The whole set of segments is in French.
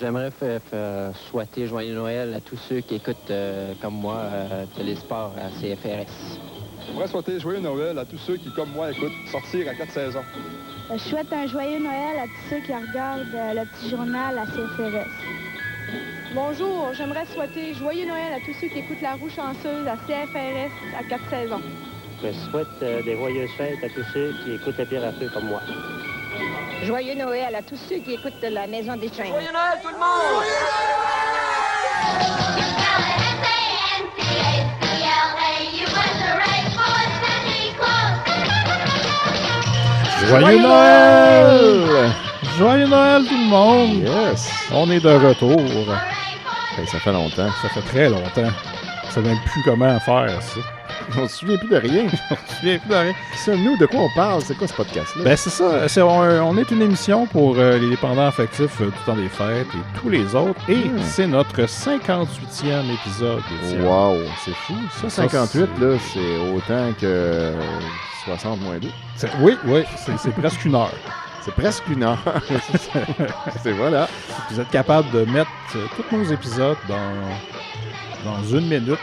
J'aimerais faire souhaiter joyeux Noël à tous ceux qui écoutent comme moi Télésport à CFRS. J'aimerais souhaiter joyeux Noël à tous ceux qui, comme moi, écoutent Sortir à 4 saisons. Je souhaite un joyeux Noël à tous ceux qui regardent le petit journal à CFRS. Bonjour, j'aimerais souhaiter joyeux Noël à tous ceux qui écoutent La Roue Chanceuse à CFRS à 4 saisons. Je souhaite des joyeuses fêtes à tous ceux qui écoutent la Pierre à feu comme moi. Joyeux Noël à tous ceux qui écoutent la Maison des Chaînes. Joyeux Noël tout le monde! Joyeux Noël! Joyeux Noël tout le monde! Yes! On est de retour. Hey, ça fait longtemps. Ça fait très longtemps. On sait même plus comment faire ça. On se souvient plus de rien. On se souvient plus de rien. Ça, nous, de quoi on parle? C'est quoi ce podcast-là? Ben c'est ça. On est une émission pour les dépendants affectifs tout le temps des fêtes et tous les autres. Et c'est notre 58e épisode. Wow! C'est fou. Ça, 58, là, c'est autant que 60 moins 2. Oui, c'est presque une heure. C'est presque une heure. C'est voilà. Vous êtes capable de mettre tous nos épisodes dans une minute.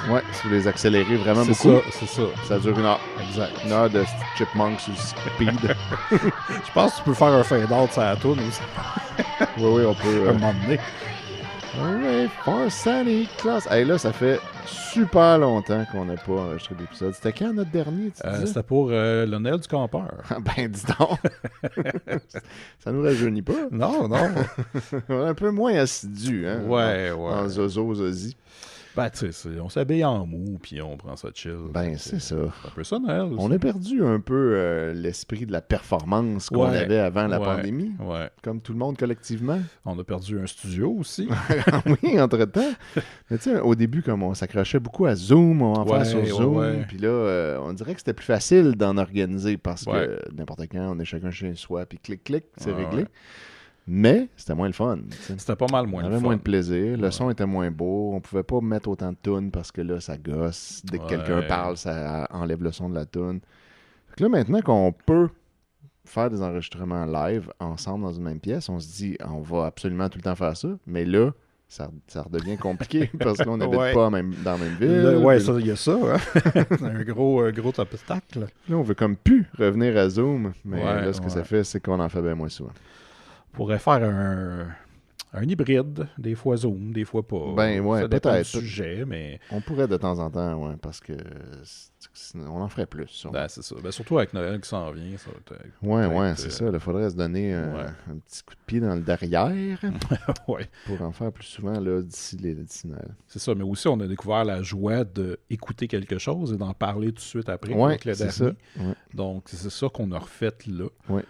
Ouais, si vous les accélérez vraiment beaucoup. C'est ça. Ça dure une heure. Exact. Une heure de Chipmunks ou Speed. Je pense que tu peux faire un fade-out sur la toune aussi. Oui, on peut. Un moment donné. Alright, for Santa Claus. Hey, là, ça fait super longtemps qu'on n'a pas enregistré d'épisode. C'était quand notre dernier, tu disais? C'était pour le Noël du campeur. Ben, dis donc. Ça nous rajeunit pas. Non. On est un peu moins assidu, hein? Ouais. En zozi. Ben, tu sais, on s'habille en mou, puis on prend ça chill. Ben, c'est ça. C'est un peu ça, Noël. Aussi. On a perdu un peu l'esprit de la performance qu'on avait avant la pandémie. Ouais. Comme tout le monde collectivement. On a perdu un studio aussi. Oui, entre-temps. Mais tu sais, au début, comme on s'accrochait beaucoup à Zoom, on en fait sur Zoom. Puis là, on dirait que c'était plus facile d'en organiser parce que n'importe quand, on est chacun chez soi, puis clic, c'est réglé. Ouais. Mais c'était moins le fun. C'était pas mal moins le fun. On avait moins de plaisir. Le son était moins beau. On pouvait pas mettre autant de tunes parce que là, ça gosse. Dès que quelqu'un parle, ça enlève le son de la tune. Fait que là, maintenant qu'on peut faire des enregistrements live ensemble dans une même pièce, on se dit, on va absolument tout le temps faire ça. Mais là, ça redevient compliqué parce que là, on n'habite pas dans la même ville. Oui, il y a ça. Hein? C'est un gros obstacle. Là, on veut comme plus revenir à Zoom. Mais là, ce que ça fait, c'est qu'on en fait bien moins souvent. On pourrait faire un hybride, des fois Zoom, des fois pas. Ben ouais, ça dépend peut-être. du sujet, mais... On pourrait de temps en temps, ouais, parce que on en ferait plus. Ben c'est ça. Ben, surtout avec Noël qui s'en vient. Ça ouais, c'est ça. Il faudrait se donner un petit coup de pied dans le derrière pour en faire plus souvent là, d'ici Noël. C'est ça, mais aussi on a découvert la joie d'écouter quelque chose et d'en parler tout de suite après avec le dernier. Ça. Ouais. Donc c'est ça qu'on a refait là. Ouais.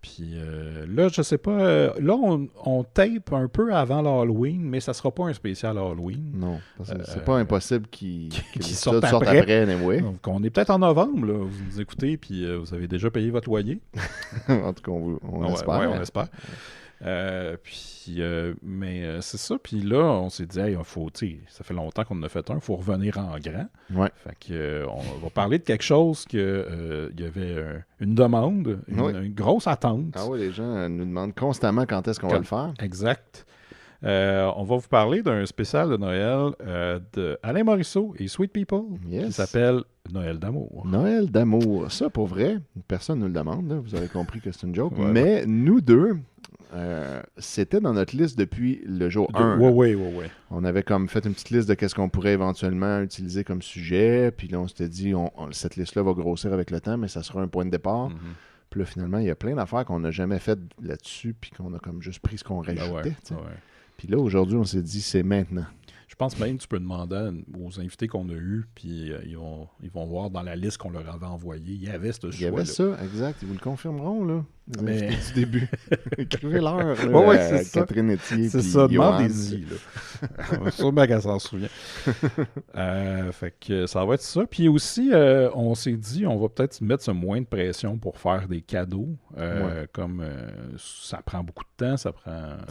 Puis là, je sais pas, là on tape un peu avant l'Halloween, mais ça sera pas un spécial Halloween. Non, parce que c'est pas impossible qu'il sorte après anyway. Donc on est peut-être en novembre, là. Vous nous écoutez, puis vous avez déjà payé votre loyer. En tout cas, on espère. Oui, on espère. Mais c'est ça. Puis là, on s'est dit, hey, ça fait longtemps qu'on en a fait un, il faut revenir en grand. Ouais. Fait que, on va parler de quelque chose que il y avait une demande, une grosse attente. Ah oui, les gens nous demandent constamment quand est-ce qu'on va le faire. Exact. On va vous parler d'un spécial de Noël de Alain Morisseau et Sweet People qui s'appelle Noël d'amour. Noël d'amour. Ça, pour vrai, personne ne nous le demande. Là. Vous avez compris que c'est une joke. Mais nous deux, c'était dans notre liste depuis le jour 1. Oui. On avait comme fait une petite liste de qu'est-ce qu'on pourrait éventuellement utiliser comme sujet. Puis là, on s'était dit, cette liste-là va grossir avec le temps, mais ça sera un point de départ. Mm-hmm. Puis là, finalement, il y a plein d'affaires qu'on n'a jamais faites là-dessus, puis qu'on a comme juste pris ce qu'on rajoutait. Puis là, aujourd'hui, on s'est dit, c'est maintenant. Je pense même que tu peux demander aux invités qu'on a eus, puis ils vont voir dans la liste qu'on leur avait envoyée. Il y avait ce choix-là. Il y avait ça, exact. Ils vous le confirmeront, là. Mais... du début. Écrivez-leur, c'est Catherine Etier. C'est ça, demandez-y. Sûrement qu'elle s'en souvient. Fait que ça va être ça. Puis aussi, on s'est dit, on va peut-être mettre moins de pression pour faire des cadeaux. Comme ça prend beaucoup de temps, ça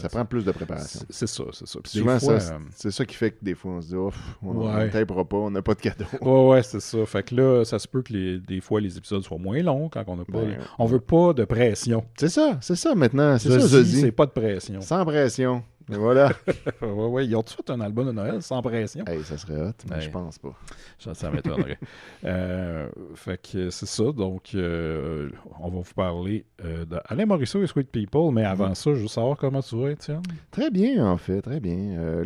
prend plus de préparation. C'est ça. Puis souvent, fois, c'est ça qui fait que des fois, on se dit, on ne tapera pas, on n'a pas de cadeau. Ouais, c'est ça. Fait que là, ça se peut que des fois, les épisodes soient moins longs quand on n'a pas... on veut pas de pression. C'est ça maintenant. C'est ça, Zozi. C'est pas de pression. Sans pression. Et voilà. ouais. Ils ont-tu fait un album de Noël sans pression? Hey, ça serait hot, mais Hey. je pense pas. Ça m'étonnerait. Fait que c'est ça. Donc, on va vous parler d'Alain Morisseau et Sweet People, mais avant ça, je veux savoir comment tu vas, Étienne. Très bien, en fait, très bien.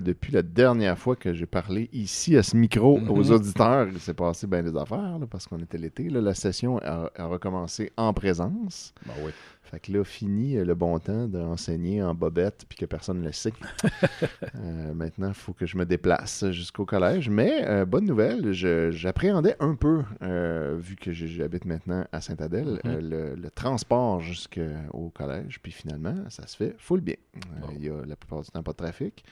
Depuis la dernière fois que j'ai parlé ici à ce micro aux auditeurs, il s'est passé bien des affaires, là, parce qu'on était l'été. Là, la session a recommencé en présence. Ben oui. Fait que là, fini le bon temps d'enseigner en bobette puis que personne ne le sait. Maintenant, il faut que je me déplace jusqu'au collège. Mais, bonne nouvelle, j'appréhendais un peu, vu que j'habite maintenant à Sainte-Adèle, le transport jusqu'au collège. Puis finalement, ça se fait full bien. Il y a la plupart du temps pas de trafic.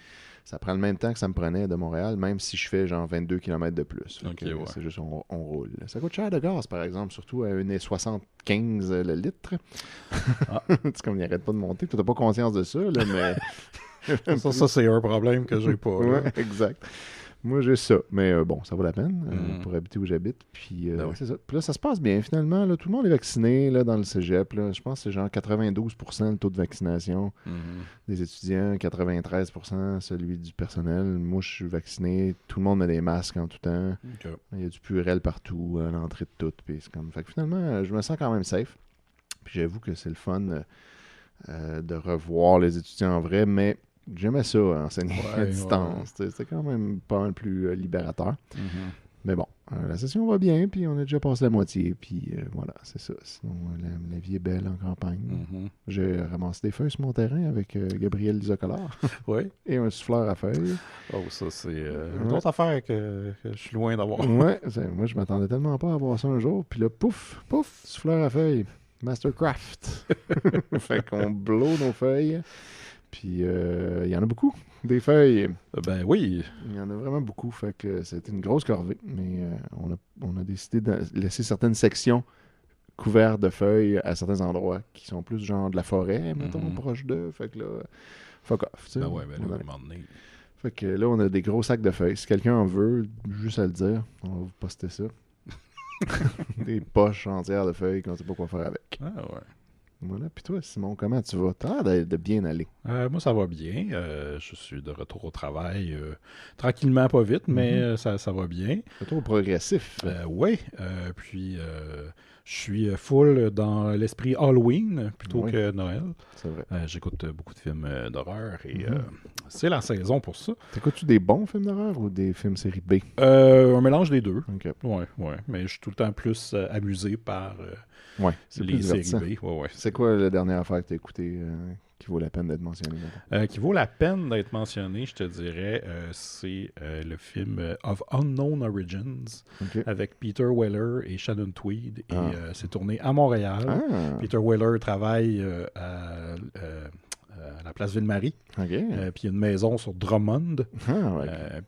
Ça prend le même temps que ça me prenait de Montréal, même si je fais genre 22 km de plus. C'est juste, on roule. Ça coûte cher de gaz, par exemple, surtout à 1,75 le litre. C'est comme il n'arrête pas de monter. Tu n'as pas conscience de ça, là, mais... ça, c'est un problème que j'ai pas. Ouais, exact. Moi, j'ai ça. Mais bon, ça vaut la peine pour habiter où j'habite. Puis c'est ça. Puis là, ça se passe bien, finalement. Là, tout le monde est vacciné là, dans le cégep. Là. Je pense que c'est genre 92% le taux de vaccination des étudiants, 93% celui du personnel. Moi, je suis vacciné. Tout le monde met des masques en tout temps. Okay. Il y a du Purell partout, à l'entrée de tout. Puis c'est comme... Fait que finalement, je me sens quand même safe. Puis j'avoue que c'est le fun de revoir les étudiants en vrai, mais... J'aimais ça, enseigner à distance. Ouais. C'était quand même pas mal plus libérateur. Mais bon, la session va bien, puis on a déjà passé la moitié, puis voilà, c'est ça. Sinon, la vie est belle en campagne. J'ai ramassé des feuilles sur mon terrain avec Gabriel Lisocolard. Et un souffleur à feuilles. Oh, ça, c'est une autre affaire que je suis loin d'avoir. Ouais, moi, je m'attendais tellement pas à avoir ça un jour, puis là, pouf, souffleur à feuilles. Mastercraft. Fait qu'on blow nos feuilles. Puis, il y en a beaucoup, des feuilles. Ben oui. Il y en a vraiment beaucoup, fait que c'était une grosse corvée. Mais on a décidé de laisser certaines sections couvertes de feuilles à certains endroits qui sont plus genre de la forêt, mettons, proche d'eux. Fait que là, fuck off. Tu sais, ben ouais, ben là, à un moment donné. Fait que là, on a des gros sacs de feuilles. Si quelqu'un en veut, juste à le dire, on va vous poster ça. Des poches entières de feuilles qu'on ne sait pas quoi faire avec. Ah ouais. Voilà. Puis toi, Simon, comment tu vas? T'as l'air de bien aller. Moi, ça va bien. Je suis de retour au travail. Tranquillement, pas vite, mais ça va bien. Retour progressif. Oui. Puis, je suis full dans l'esprit Halloween plutôt que Noël. C'est vrai. J'écoute beaucoup de films d'horreur et c'est la saison pour ça. T'écoutes-tu des bons films d'horreur ou des films série B? Un mélange des deux. Okay. Ouais. Mais je suis tout le temps plus amusé par c'est les séries B. Ouais. C'est quoi la dernière affaire que tu as écoutée qui vaut la peine d'être mentionnée? Qui vaut la peine d'être mentionnée, je te dirais, c'est le film Of Unknown Origins avec Peter Weller et Shannon Tweed. Et c'est tourné à Montréal. Peter Weller travaille à la place Ville-Marie. Puis il y a une maison sur Drummond.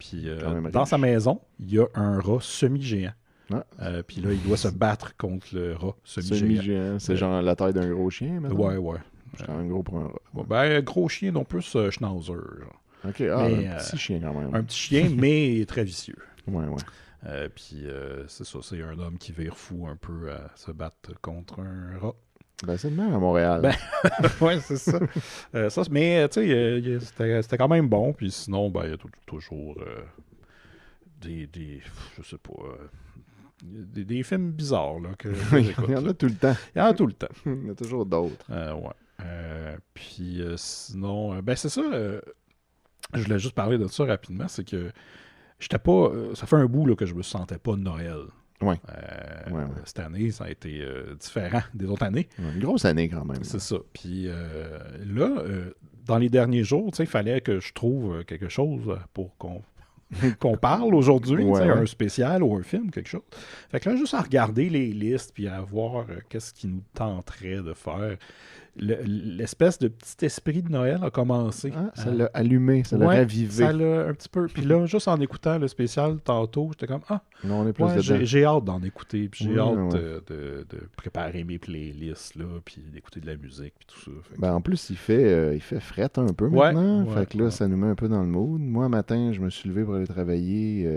Puis dans sa maison, il y a un rat semi-géant. Puis là, il doit se battre contre le rat semi-géant. C'est genre la taille d'un gros chien, maintenant? Ouais. C'est quand même gros pour un rat. Ben, gros chien, non plus schnauzer. Genre. Un petit chien quand même. Un petit chien, mais très vicieux. Ouais. Puis c'est ça, c'est un homme qui vire fou un peu à se battre contre un rat. Ben, c'est le même à Montréal. Ouais, c'est ça. Mais, tu sais, c'était quand même bon. Puis sinon, ben, il y a toujours des je sais pas... Des films bizarres là, que j'écoute. Il y en a tout le temps. Il y en a tout le temps. Il y en a toujours d'autres. Puis sinon, ben c'est ça. Je voulais juste parler de ça rapidement. C'est que j'étais pas. Ça fait un bout là, que je me sentais pas de Noël. Ouais. Cette année, ça a été différent des autres années. Une grosse année quand même. C'est ça. Puis là, dans les derniers jours, il fallait que je trouve quelque chose pour qu'on parle aujourd'hui, un spécial ou un film, quelque chose. Fait que là, juste à regarder les listes puis à voir qu'est-ce qui nous tenterait de faire. L'espèce de petit esprit de Noël a commencé. Ça l'a allumé, ça l'a ravivé. Ça l'a un petit peu. Puis là, juste en écoutant le spécial tantôt, j'étais comme non, on est plus j'ai hâte d'en écouter. Puis j'ai hâte de préparer mes playlists, là, puis d'écouter de la musique, puis tout ça. En plus, il fait fret un peu maintenant. Fait que là, ça nous met un peu dans le mood. Moi, matin, je me suis levé pour aller travailler.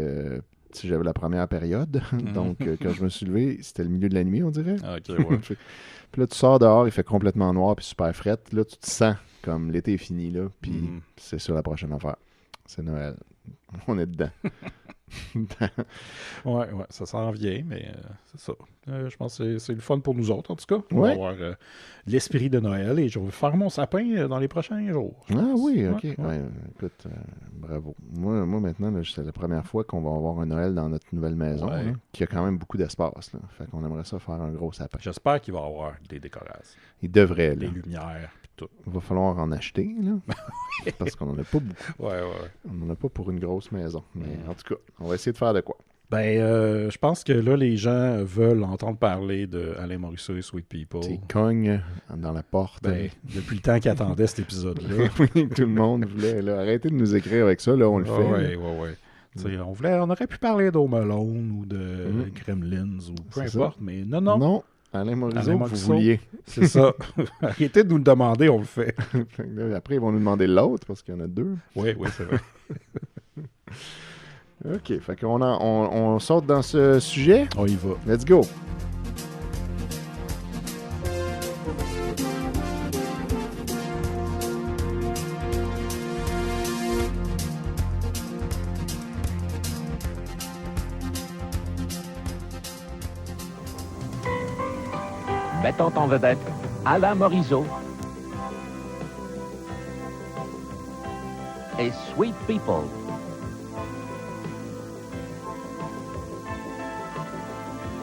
J'avais la première période. Donc, quand je me suis levé, c'était le milieu de la nuit, on dirait. OK, ouais. Puis là, tu sors dehors, il fait complètement noir puis super fret. Là, tu te sens comme l'été est fini, là, puis c'est ça la prochaine affaire. C'est Noël. On est dedans. Ouais, ça s'en vient, mais c'est ça. Je pense que c'est le fun pour nous autres, en tout cas. On va avoir l'esprit de Noël et je vais faire mon sapin dans les prochains jours. Ah oui, OK. Ouais. Écoute, bravo. Moi maintenant, là, c'est la première fois qu'on va avoir un Noël dans notre nouvelle maison, là, qui a quand même beaucoup d'espace. Là. Fait qu'on aimerait ça faire un gros sapin. J'espère qu'il va y avoir des décorations. Il devrait, là. Les lumières, puis tout. Il va falloir en acheter, là. Parce qu'on n'en a pas beaucoup. Ouais. On n'en a pas pour une grosse maison. Mais en tout cas, on va essayer de faire de quoi. Je pense que là, les gens veulent entendre parler de Alain Morisseau et Sweet People. Ils cognent dans la porte. Depuis le temps qu'ils attendaient cet épisode-là. Oui, tout le monde voulait. Là, arrêtez de nous écrire avec ça, là, on le fait. Oui. On aurait pu parler d'Home Alone ou de Gremlins ou peu importe, mais non. Non, Alain Morisseau, vous vouliez. C'est ça. Arrêtez de nous le demander, on le fait. Après, ils vont nous demander l'autre parce qu'il y en a deux. Oui, c'est vrai. OK, fait qu'on on saute dans ce sujet. On y va. Let's go. Mettant en vedette Alain Morisseau et Sweet People.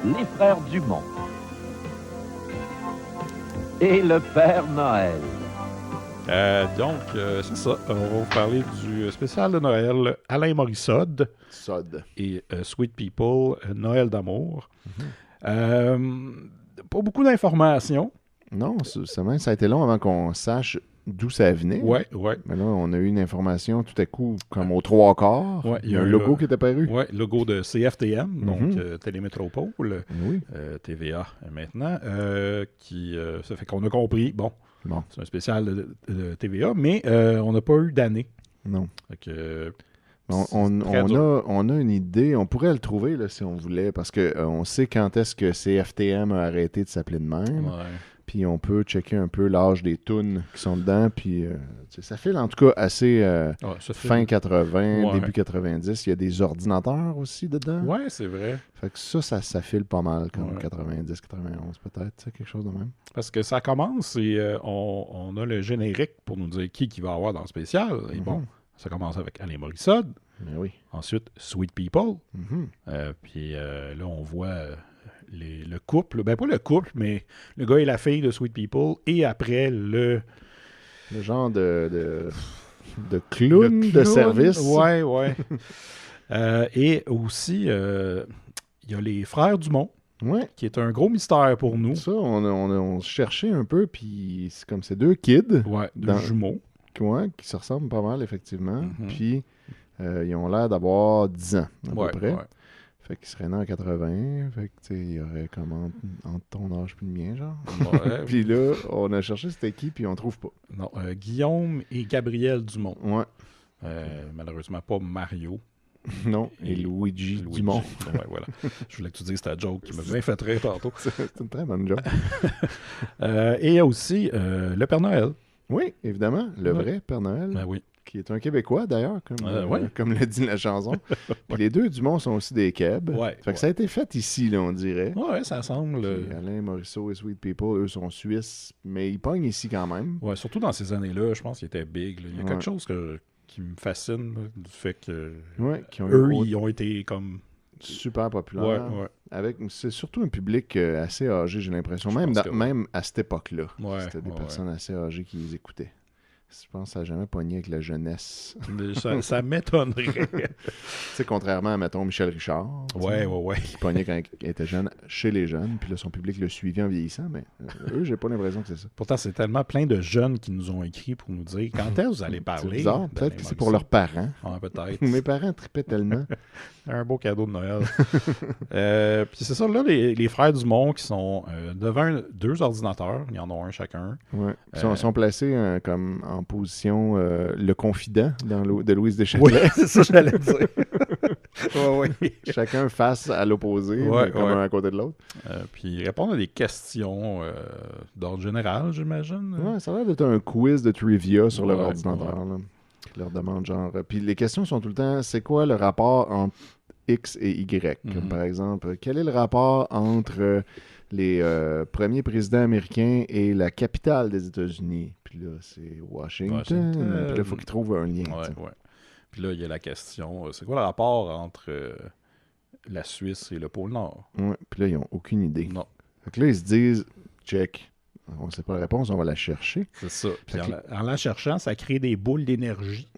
Les frères Dumont et le Père Noël. C'est ça. On va vous parler du spécial de Noël Alain Morisseau et Sweet People, Noël d'amour. Pas beaucoup d'informations. Non, ça a été long avant qu'on sache d'où ça venait. Ouais. Mais là, on a eu une information tout à coup, comme aux 3/4. Ouais, il y a un logo qui est apparu. Oui, logo de CFTM, donc Télémétropole, oui. TVA maintenant, ça fait qu'on a compris, bon. C'est un spécial de TVA, mais on n'a pas eu d'année. Non. Donc, on a une idée, on pourrait le trouver là, si on voulait, parce qu'on sait quand est-ce que CFTM a arrêté de s'appeler de même. Ouais. Puis on peut checker un peu l'âge des tunes qui sont dedans. Puis ça file en tout cas assez fin 80, début 90. Il y a des ordinateurs aussi dedans. Ouais, c'est vrai. Fait que ça file pas mal comme 90, 91 peut-être, quelque chose de même. Parce que ça commence et on a le générique pour nous dire qui va avoir dans le spécial. Et bon, ça commence avec Alain Morisseau. Mais oui. Ensuite, Sweet People. Puis là, on voit le couple. Ben, pas le couple, mais le gars et la fille de Sweet People. Et après, le genre de clown de service. Ouais. Et aussi, il y a les frères Dumont. Ouais. Qui est un gros mystère pour nous. Ça, on cherchait un peu, puis c'est comme ces deux kids. Ouais, deux jumeaux. Qui se ressemblent pas mal, effectivement. Puis, ils ont l'air d'avoir 10 ans, à peu près. Ouais. Fait qu'ils seraient nés en 80. Fait que, tu sais, il y aurait comme entre ton âge puis le mien, genre. Ouais. Puis là, on a cherché c'était qui, puis on trouve pas. Non, Guillaume et Gabriel Dumont. Ouais. Malheureusement, pas Mario. Non, et Luigi Dumont. Ouais, voilà. Je voulais que tu dises ta joke qui m'a bien fait rire tantôt. C'est une très bonne joke. Et il y a aussi le Père Noël. Oui, évidemment, le vrai Père Noël. Ben oui. Qui est un Québécois, d'ailleurs, comme le dit la chanson. Puis les deux Dumont sont aussi des Québs. Fait que ça a été fait ici, là, on dirait. Ouais, ça semble. Puis Alain Morisseau et Sweet People, eux, sont suisses, mais ils pognent ici quand même. Ouais, surtout dans ces années-là, je pense qu'ils étaient big. Là. Il y a quelque chose qui me fascine, là, du fait que ils ont été comme... super populaires. Ouais. C'est surtout un public assez âgé, j'ai l'impression. Même à cette époque-là. C'était des personnes assez âgées qui les écoutaient. Je pense que ça n'a jamais pogné avec la jeunesse. Ça m'étonnerait. Tu sais, contrairement à, mettons, Michel Richard. Ouais. Qui pognait quand il était jeune chez les jeunes. Puis là, son public le suivait en vieillissant. Mais eux, j'ai pas l'impression que c'est ça. Pourtant, c'est tellement plein de jeunes qui nous ont écrit pour nous dire quand est-ce que vous allez parler. C'est bizarre. Peut-être que c'est pour leurs parents. Peut-être. Mes parents tripaient tellement. Un beau cadeau de Noël. Puis c'est ça, là, les frères Dumont qui sont devant 2 ordinateurs. Il y en a un chacun. Ouais. Ils sont placés comme en position le confident de Louise Deschâtelet. Oui, c'est ça que j'allais dire. Chacun face à l'opposé, mais comme un à côté de l'autre. Puis répondre à des questions d'ordre général, j'imagine. Ouais, ça a l'air d'être un quiz de trivia sur leur ordinateur. Là. Qui leur demande genre... Puis les questions sont tout le temps, c'est quoi le rapport entre X et Y? Comme par exemple, quel est le rapport entre les premiers présidents américains et la capitale des États-Unis? Puis là, c'est Washington. Puis là, il faut qu'ils trouvent un lien. Puis là, il y a la question, c'est quoi le rapport entre la Suisse et le pôle Nord? Ouais, puis là, ils n'ont aucune idée. Non. Fait que là, ils se disent, check, on ne sait pas la réponse, on va la chercher. C'est ça. Puis en la cherchant, ça crée des boules d'énergie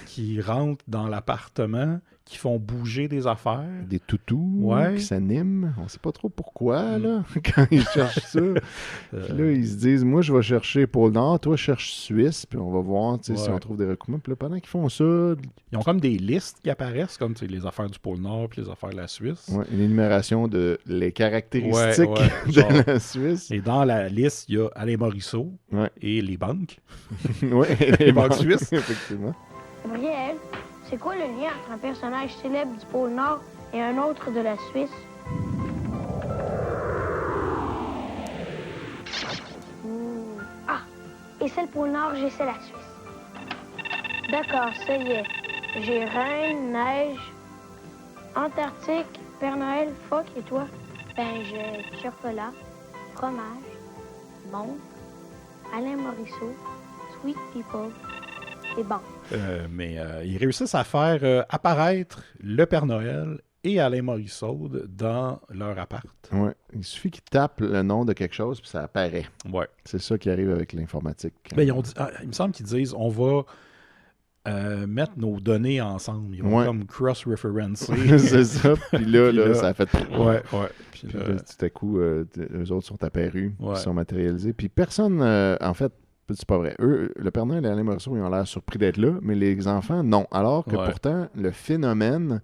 qui rentrent dans l'appartement, qui font bouger des affaires. Des toutous qui s'animent. On ne sait pas trop pourquoi, là, quand ils cherchent ça. Puis là, ils se disent, moi, je vais chercher pôle Nord, toi, cherche Suisse, puis on va voir si on trouve des recoupements. Puis là, pendant qu'ils font ça... Ils ont comme des listes qui apparaissent, comme les affaires du pôle Nord puis les affaires de la Suisse. Ouais, une énumération de les caractéristiques de la Suisse. Et dans la liste, il y a Alain Morisseau et les banques. Oui, les banques suisses. Effectivement. Gabriel, c'est quoi le lien entre un personnage célèbre du pôle Nord et un autre de la Suisse? Ah, et c'est le pôle Nord, j'ai c'est la Suisse. D'accord, ça y est. J'ai reine, neige, Antarctique, Père Noël, phoque et toi? Ben, j'ai chocolat, fromage, montre, Alain Morisseau, Sweet People et bon. Mais ils réussissent à faire apparaître le Père Noël et Alain Morisseau dans leur appart. Ouais. Il suffit qu'ils tapent le nom de quelque chose puis ça apparaît. Ouais. C'est ça qui arrive avec l'informatique. Ben, il me semble qu'ils disent on va mettre nos données ensemble. Ils vont comme cross-referencer. C'est ça. Puis là, ça a fait... Ouais. Puis là, tout à coup, eux autres sont apparus, ils sont matérialisés. Puis personne, en fait, c'est pas vrai. Eux, le Père Noël et Alain Morisseau, ils ont l'air surpris d'être là, mais les enfants, non. Alors que pourtant, le phénomène,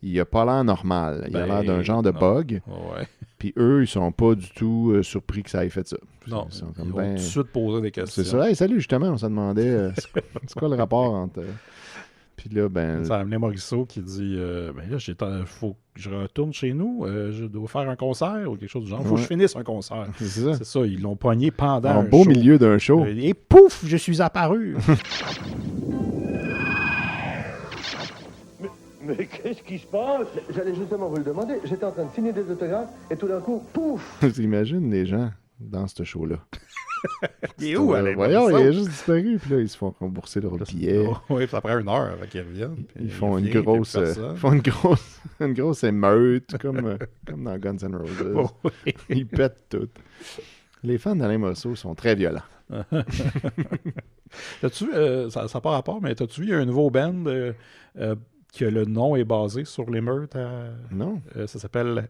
il a pas l'air normal. Il a l'air d'un genre de bug. Ouais. Puis eux, ils sont pas du tout surpris que ça ait fait ça. Non, ils ont tout de suite posé des questions. C'est ça. Hey, salut, justement, on se demandait, c'est quoi le rapport entre... Puis là, ben... Ça a amené Morisseau qui dit ben là, faut que je retourne chez nous, je dois faire un concert ou quelque chose du genre. Faut que je finisse un concert. C'est ça, ils l'ont pogné pendant un beau show. Milieu d'un show. Et pouf, je suis apparu. Mais qu'est-ce qui se passe? J'allais justement vous le demander. J'étais en train de signer des autographes et tout d'un coup, pouf! T'imagines les gens dans ce show-là. Il est où, Alain Voyons, il a juste disparu. Puis là, ils se font rembourser leur billet. Oui, ça prend 1 heure avant qu'ils reviennent. Ils font une grosse émeute, comme dans Guns N' Roses. Ils pètent tout. Les fans d'Alain Morisseau sont très violents. T'as-tu vu, ça n'a pas rapport, mais t'as-tu vu, il y a un nouveau band que le nom est basé sur l'émeute? Non. Ça s'appelle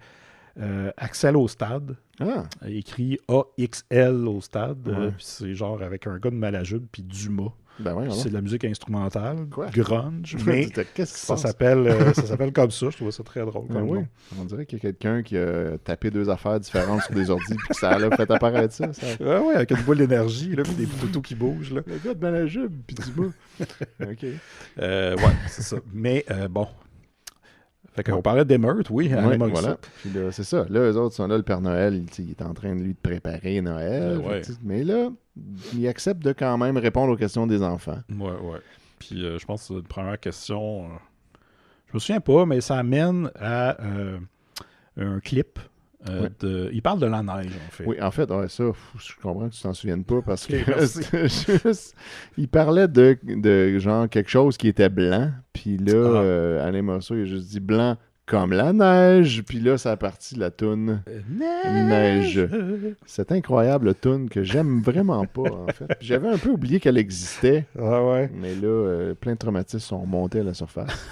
Axel au stade. Écrit AXL au stade. Puis c'est genre avec un gars de Malajube puis Dumas. Ben c'est de la musique instrumentale, grunge, mais ça s'appelle comme ça. Je trouvais ça très drôle. On dirait qu'il y a quelqu'un qui a tapé 2 affaires différentes sur des ordis puis que ça a fait apparaître ça. Oui, avec une boule d'énergie puis des toutous qui bougent. Là. Le gars de Malajube puis Dumas. OK. Ouais, c'est ça. Mais bon... Fait qu'on parlait d'émeute, voilà. Puis là, c'est ça. Là, eux autres sont là, le Père Noël, il est en train de lui préparer Noël. Mais là, il accepte de quand même répondre aux questions des enfants. Ouais. Puis je pense que la première question, je me souviens pas, mais ça amène à un clip. Il parle de la neige, en fait. Oui, en fait, ça, je comprends que tu t'en souviennes pas parce que il parlait de genre quelque chose qui était blanc, puis là, Alain Morisseau, il a juste dit blanc comme la neige, puis là, ça a parti la toune Neige. C'est incroyable, la toune que j'aime vraiment pas, en fait. J'avais un peu oublié qu'elle existait, mais là, plein de traumatismes sont remontés à la surface.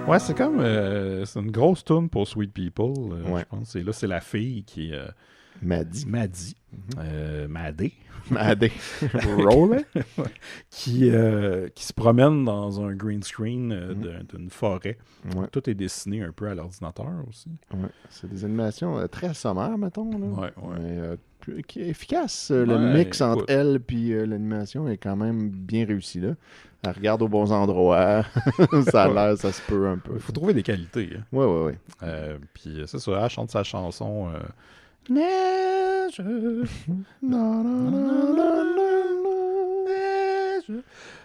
Ouais, c'est comme... c'est une grosse toune pour Sweet People, je pense. Et là, c'est la fille qui Maddy. Maddy. Madé. Madé. Roller. qui se promène dans un green screen d'une forêt. Ouais. Tout est dessiné un peu à l'ordinateur aussi. Ouais. C'est des animations très sommaires, mettons. Là. Ouais. Mais, qui est efficace. Le mix entre elle et l'animation est quand même bien réussi. Là. Elle regarde aux bons endroits. Ça a l'air, ça se peut un peu. Il faut trouver des qualités. Hein. Oui. Puis c'est ça, elle chante sa chanson. Neige.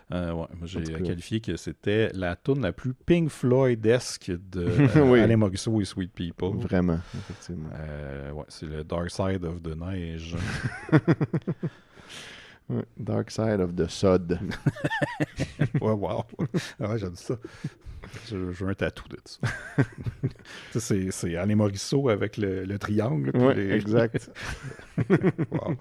Moi j'ai qualifié que c'était la tune la plus Pink Floyd-esque de Alain Morisseau et Sweet People. Vraiment, effectivement. C'est le Dark Side of the Neige. Dark Side of the Sod. Wow. J'aime ça. Je veux un tatou de ça. C'est Alain Morisseau avec le triangle. Exact. Wow.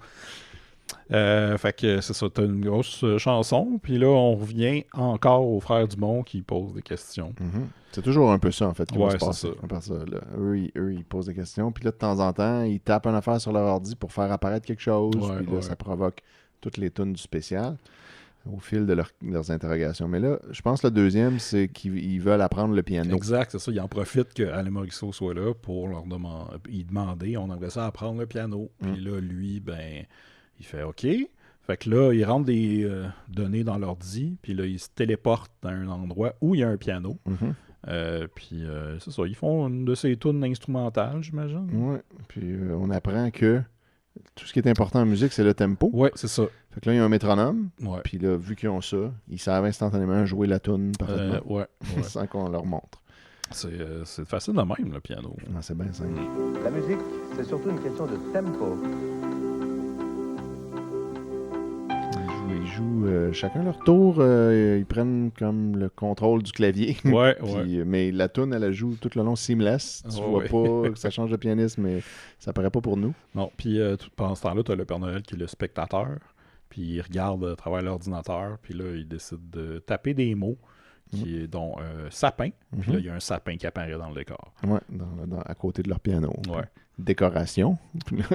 Fait que c'est ça, t'as une grosse chanson, puis là, on revient encore aux Frères Dumont qui posent des questions. Mm-hmm. C'est toujours un peu ça, en fait, qui va se passer. Ça. Eux, ils posent des questions, puis là, de temps en temps, ils tapent une affaire sur leur ordi pour faire apparaître quelque chose, puis là, ça provoque toutes les tunes du spécial au fil de leurs interrogations. Mais là, je pense que le deuxième, c'est qu'ils veulent apprendre le piano. Exact, c'est ça. Ils en profitent que Alain Morisseau soit là pour leur demander, on aimerait ça apprendre le piano. Puis là, lui, il fait OK. Fait que là, il rentre des données dans l'ordi, puis là, il se téléporte dans un endroit où il y a un piano. Puis c'est ça, ils font une de ces tunes instrumentales, j'imagine. Oui, puis on apprend que tout ce qui est important en musique, c'est le tempo. Oui, c'est ça. Fait que là, il y a un métronome, puis là, vu qu'ils ont ça, ils savent instantanément jouer la tune parfaitement, sans qu'on leur montre. C'est facile de même, le piano. C'est bien simple. La musique, c'est surtout une question de tempo. Ils jouent chacun leur tour. Ils prennent comme le contrôle du clavier. Mais la tune, elle joue tout le long seamless. Tu vois pas que ça change de pianiste, mais ça paraît pas pour nous. Non, puis pendant ce temps-là, tu as le Père Noël qui est le spectateur. Puis il regarde à travers l'ordinateur. Puis là, il décide de taper des mots, dont sapin. Puis là, il y a un sapin qui apparaît dans le décor. Oui, à côté de leur piano. Décoration.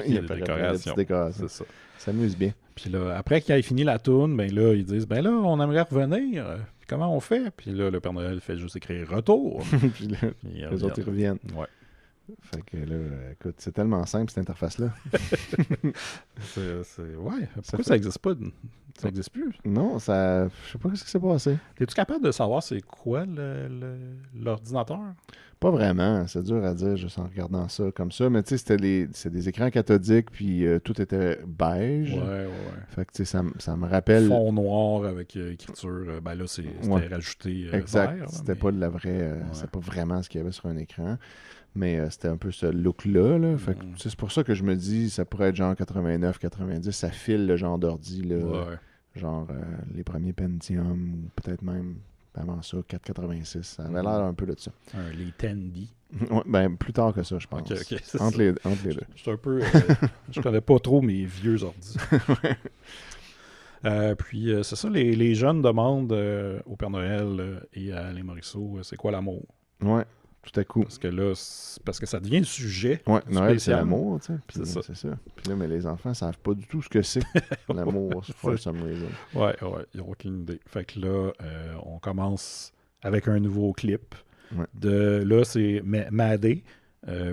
Il y a des décorations. C'est ça. Ça amuse bien. Puis là, après qu'il ait fini la toune, ben là, ils disent, ben là, on aimerait revenir. Comment on fait? Puis là, le Père Noël fait juste écrire « Retour ». Puis là, les autres, ils reviennent. Ouais. Fait que là, écoute, c'est tellement simple, cette interface-là. Pourquoi ça n'existe pas? Ça n'existe plus? Non, je sais pas ce qui s'est passé. Es-tu capable de savoir c'est quoi l'ordinateur? Pas vraiment, c'est dur à dire juste en regardant ça comme ça, mais tu sais, c'est des écrans cathodiques, puis tout était beige. Fait que tu sais, ça me rappelle... Fond noir avec écriture, ben là, c'était rajouté exact, vert. C'était pas de la vraie... c'est pas vraiment ce qu'il y avait sur un écran, mais c'était un peu ce look-là. Là. Fait que c'est pour ça que je me dis, ça pourrait être genre 89, 90, ça file le genre d'ordi, là, genre les premiers Pentium, ou peut-être même... Avant ça, 486. Ça avait l'air un peu de ça. Les Tandy. Plus tard que ça, je pense. Okay, entre les deux. Je suis un peu... je connais pas trop mes vieux ordis. Puis, c'est ça, les jeunes demandent au Père Noël et à Alain Morisseau, c'est quoi l'amour? Ouais, tout à coup. Parce que ça devient le sujet. Ouais, Noël, c'est l'amour, tu sais. C'est ça. Puis là, mais les enfants savent pas du tout ce que c'est, l'amour, for some reason. Ouais, ils n'ont aucune idée. Fait que là, on commence avec un nouveau clip. Là, c'est Madé,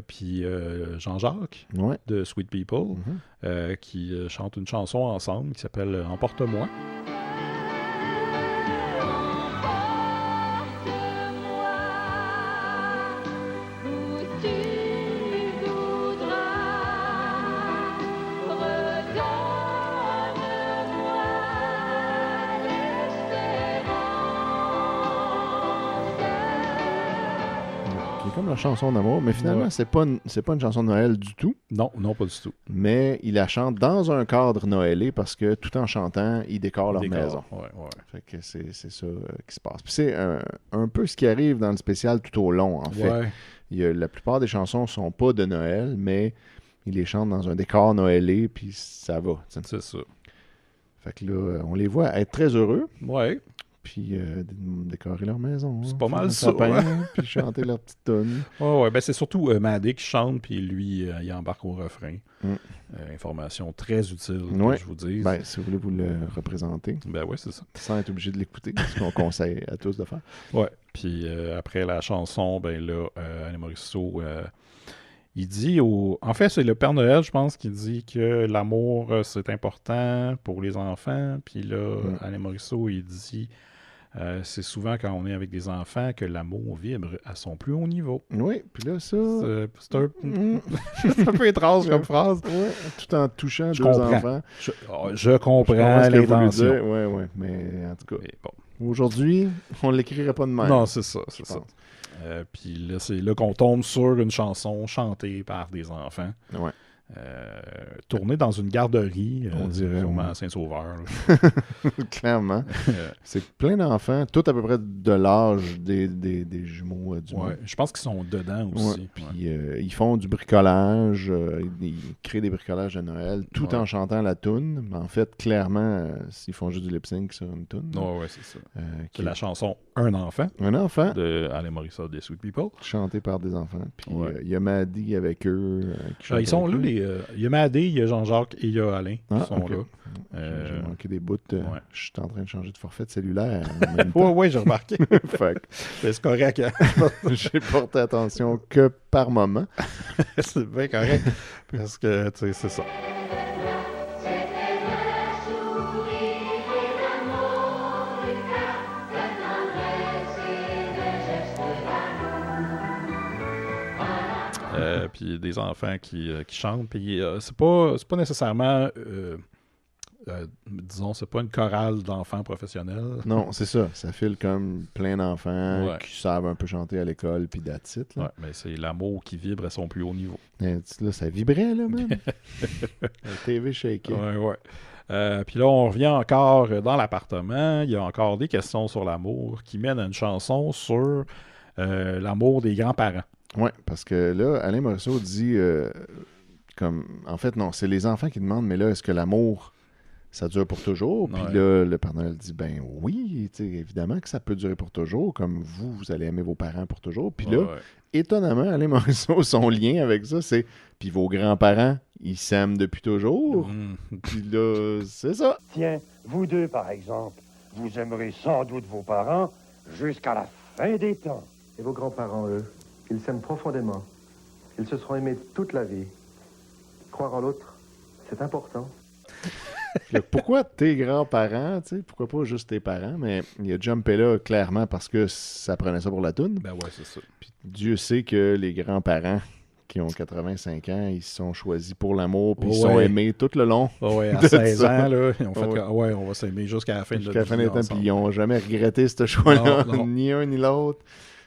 puis Jean-Jacques de Sweet People, qui chantent une chanson ensemble qui s'appelle « Emporte-moi ». Comme la chanson d'amour, mais finalement, c'est pas une chanson de Noël du tout. Non, pas du tout. Mais il la chante dans un cadre noëlé parce que tout en chantant, ils décorent leur maison. Fait que c'est ça qui se passe. Puis c'est un peu ce qui arrive dans le spécial tout au long, en fait. La plupart des chansons sont pas de Noël, mais ils les chantent dans un décor noëlé, puis ça va. C'est ça. Fait que là, on les voit être très heureux. Ouais. puis décorer leur maison. C'est pas mal un ça, sapin, ouais. puis chanter leur petite tune. Ouais, ben c'est surtout Maddé qui chante, puis lui, il embarque au refrain. Information très utile, que je vous dise. Ben, si vous voulez vous le représenter. Ben oui, c'est ça. Sans être obligé de l'écouter, ce qu'on conseille à tous de faire. Ouais, puis après la chanson, ben là, Alain Morisseau, il dit En fait, c'est le Père Noël, je pense, qui dit que l'amour, c'est important pour les enfants. Puis là, Alain Morisseau, il dit c'est souvent quand on est avec des enfants que l'amour vibre à son plus haut niveau. Oui, puis là, ça... C'est un... c'est un peu étrange comme phrase. Ouais, tout en touchant je deux comprends. enfants. Je comprends l'intention. Oui, mais en tout cas, aujourd'hui, on ne l'écrirait pas de même. Non, c'est ça, c'est ça. Puis là, c'est là qu'on tombe sur une chanson chantée par des enfants. Ouais. Tournée dans une garderie, on dirait sûrement à Saint-Sauveur. Clairement. C'est plein d'enfants, tout à peu près de l'âge des jumeaux du monde. Je pense qu'ils sont dedans aussi. Ouais. Puis ils font du bricolage, ils créent des bricolages de Noël tout en chantant la toune. En fait, clairement, ils font juste du lip-sync sur une toune. Oui, c'est ça. C'est la chanson Un enfant. Un enfant. De Alain Morissette des Sweet People. Chanté par des enfants. Puis il y a Maddy avec eux. Ils sont là, il y a Madé, il y a Jean-Jacques et il y a Alain qui sont là. J'ai manqué des bouts. Je suis en train de changer de forfait de cellulaire. Oui, j'ai remarqué. C'est correct. J'ai porté attention que par moment. C'est bien correct. Parce que, tu sais, c'est ça. Puis des enfants qui chantent. Puis c'est pas nécessairement, disons, c'est pas une chorale d'enfants professionnels. Non, c'est ça. Ça file comme plein d'enfants qui savent un peu chanter à l'école, puis that's it, là. Ouais, mais c'est l'amour qui vibre à son plus haut niveau. Et, là, ça vibrait, là, même. La TV shaké. Ouais. Puis là, on revient encore dans l'appartement. Il y a encore des questions sur l'amour qui mènent à une chanson sur l'amour des grands-parents. Oui, parce que là, Alain Morisseau dit en fait, non, c'est les enfants qui demandent, mais là, est-ce que l'amour, ça dure pour toujours? Puis là, le Père Noël dit, ben oui, évidemment que ça peut durer pour toujours, comme vous allez aimer vos parents pour toujours. Puis là, étonnamment, Alain Morisseau, son lien avec ça, c'est, puis vos grands-parents, ils s'aiment depuis toujours. Puis là, c'est ça. Tiens, vous deux, par exemple, vous aimerez sans doute vos parents jusqu'à la fin des temps. Et vos grands-parents, eux, ils s'aiment profondément. Ils se seront aimés toute la vie. Croire en l'autre, c'est important. Pourquoi tes grands-parents, tu sais, pourquoi pas juste tes parents, mais il a jumpé là clairement parce que ça prenait ça pour la toune. Ben ouais, c'est ça. Puis Dieu sait que les grands-parents qui ont 85 ans, ils se sont choisis pour l'amour, puis ils sont aimés tout le long. À 16 ans, là, ils ont fait on va s'aimer jusqu'à la fin de notre vie. Puis ils n'ont jamais regretté ce choix-là, ni un ni l'autre.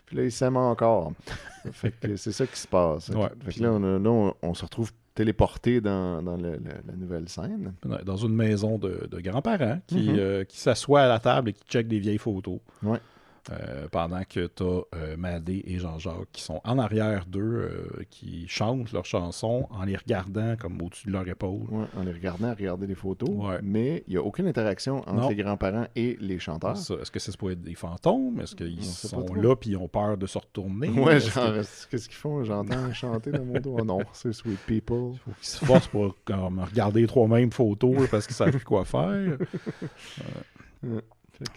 Puis là, ils s'aiment encore. Fait que c'est ça qui se passe. Fait que là, on se retrouve téléporté dans la nouvelle scène. Dans une maison de grands-parents qui s'assoient à la table et qui checkent des vieilles photos. Ouais. Pendant que tu as Madé et Jean-Jacques qui sont en arrière d'eux, qui chantent leurs chansons en les regardant comme au-dessus de leur épaule. Ouais, en les regardant à regarder les photos. Mais il n'y a aucune interaction entre les grands-parents et les chanteurs. Est-ce que c'est supposé être des fantômes? Est-ce qu'ils sont là puis ils ont peur de se retourner? Ouais, genre, qu'est-ce qu'ils font? J'entends chanter dans mon dos. Oh non, c'est Sweet People. Il faut qu'ils se forcent pour regarder les trois mêmes photos parce qu'ils ne savent plus quoi faire.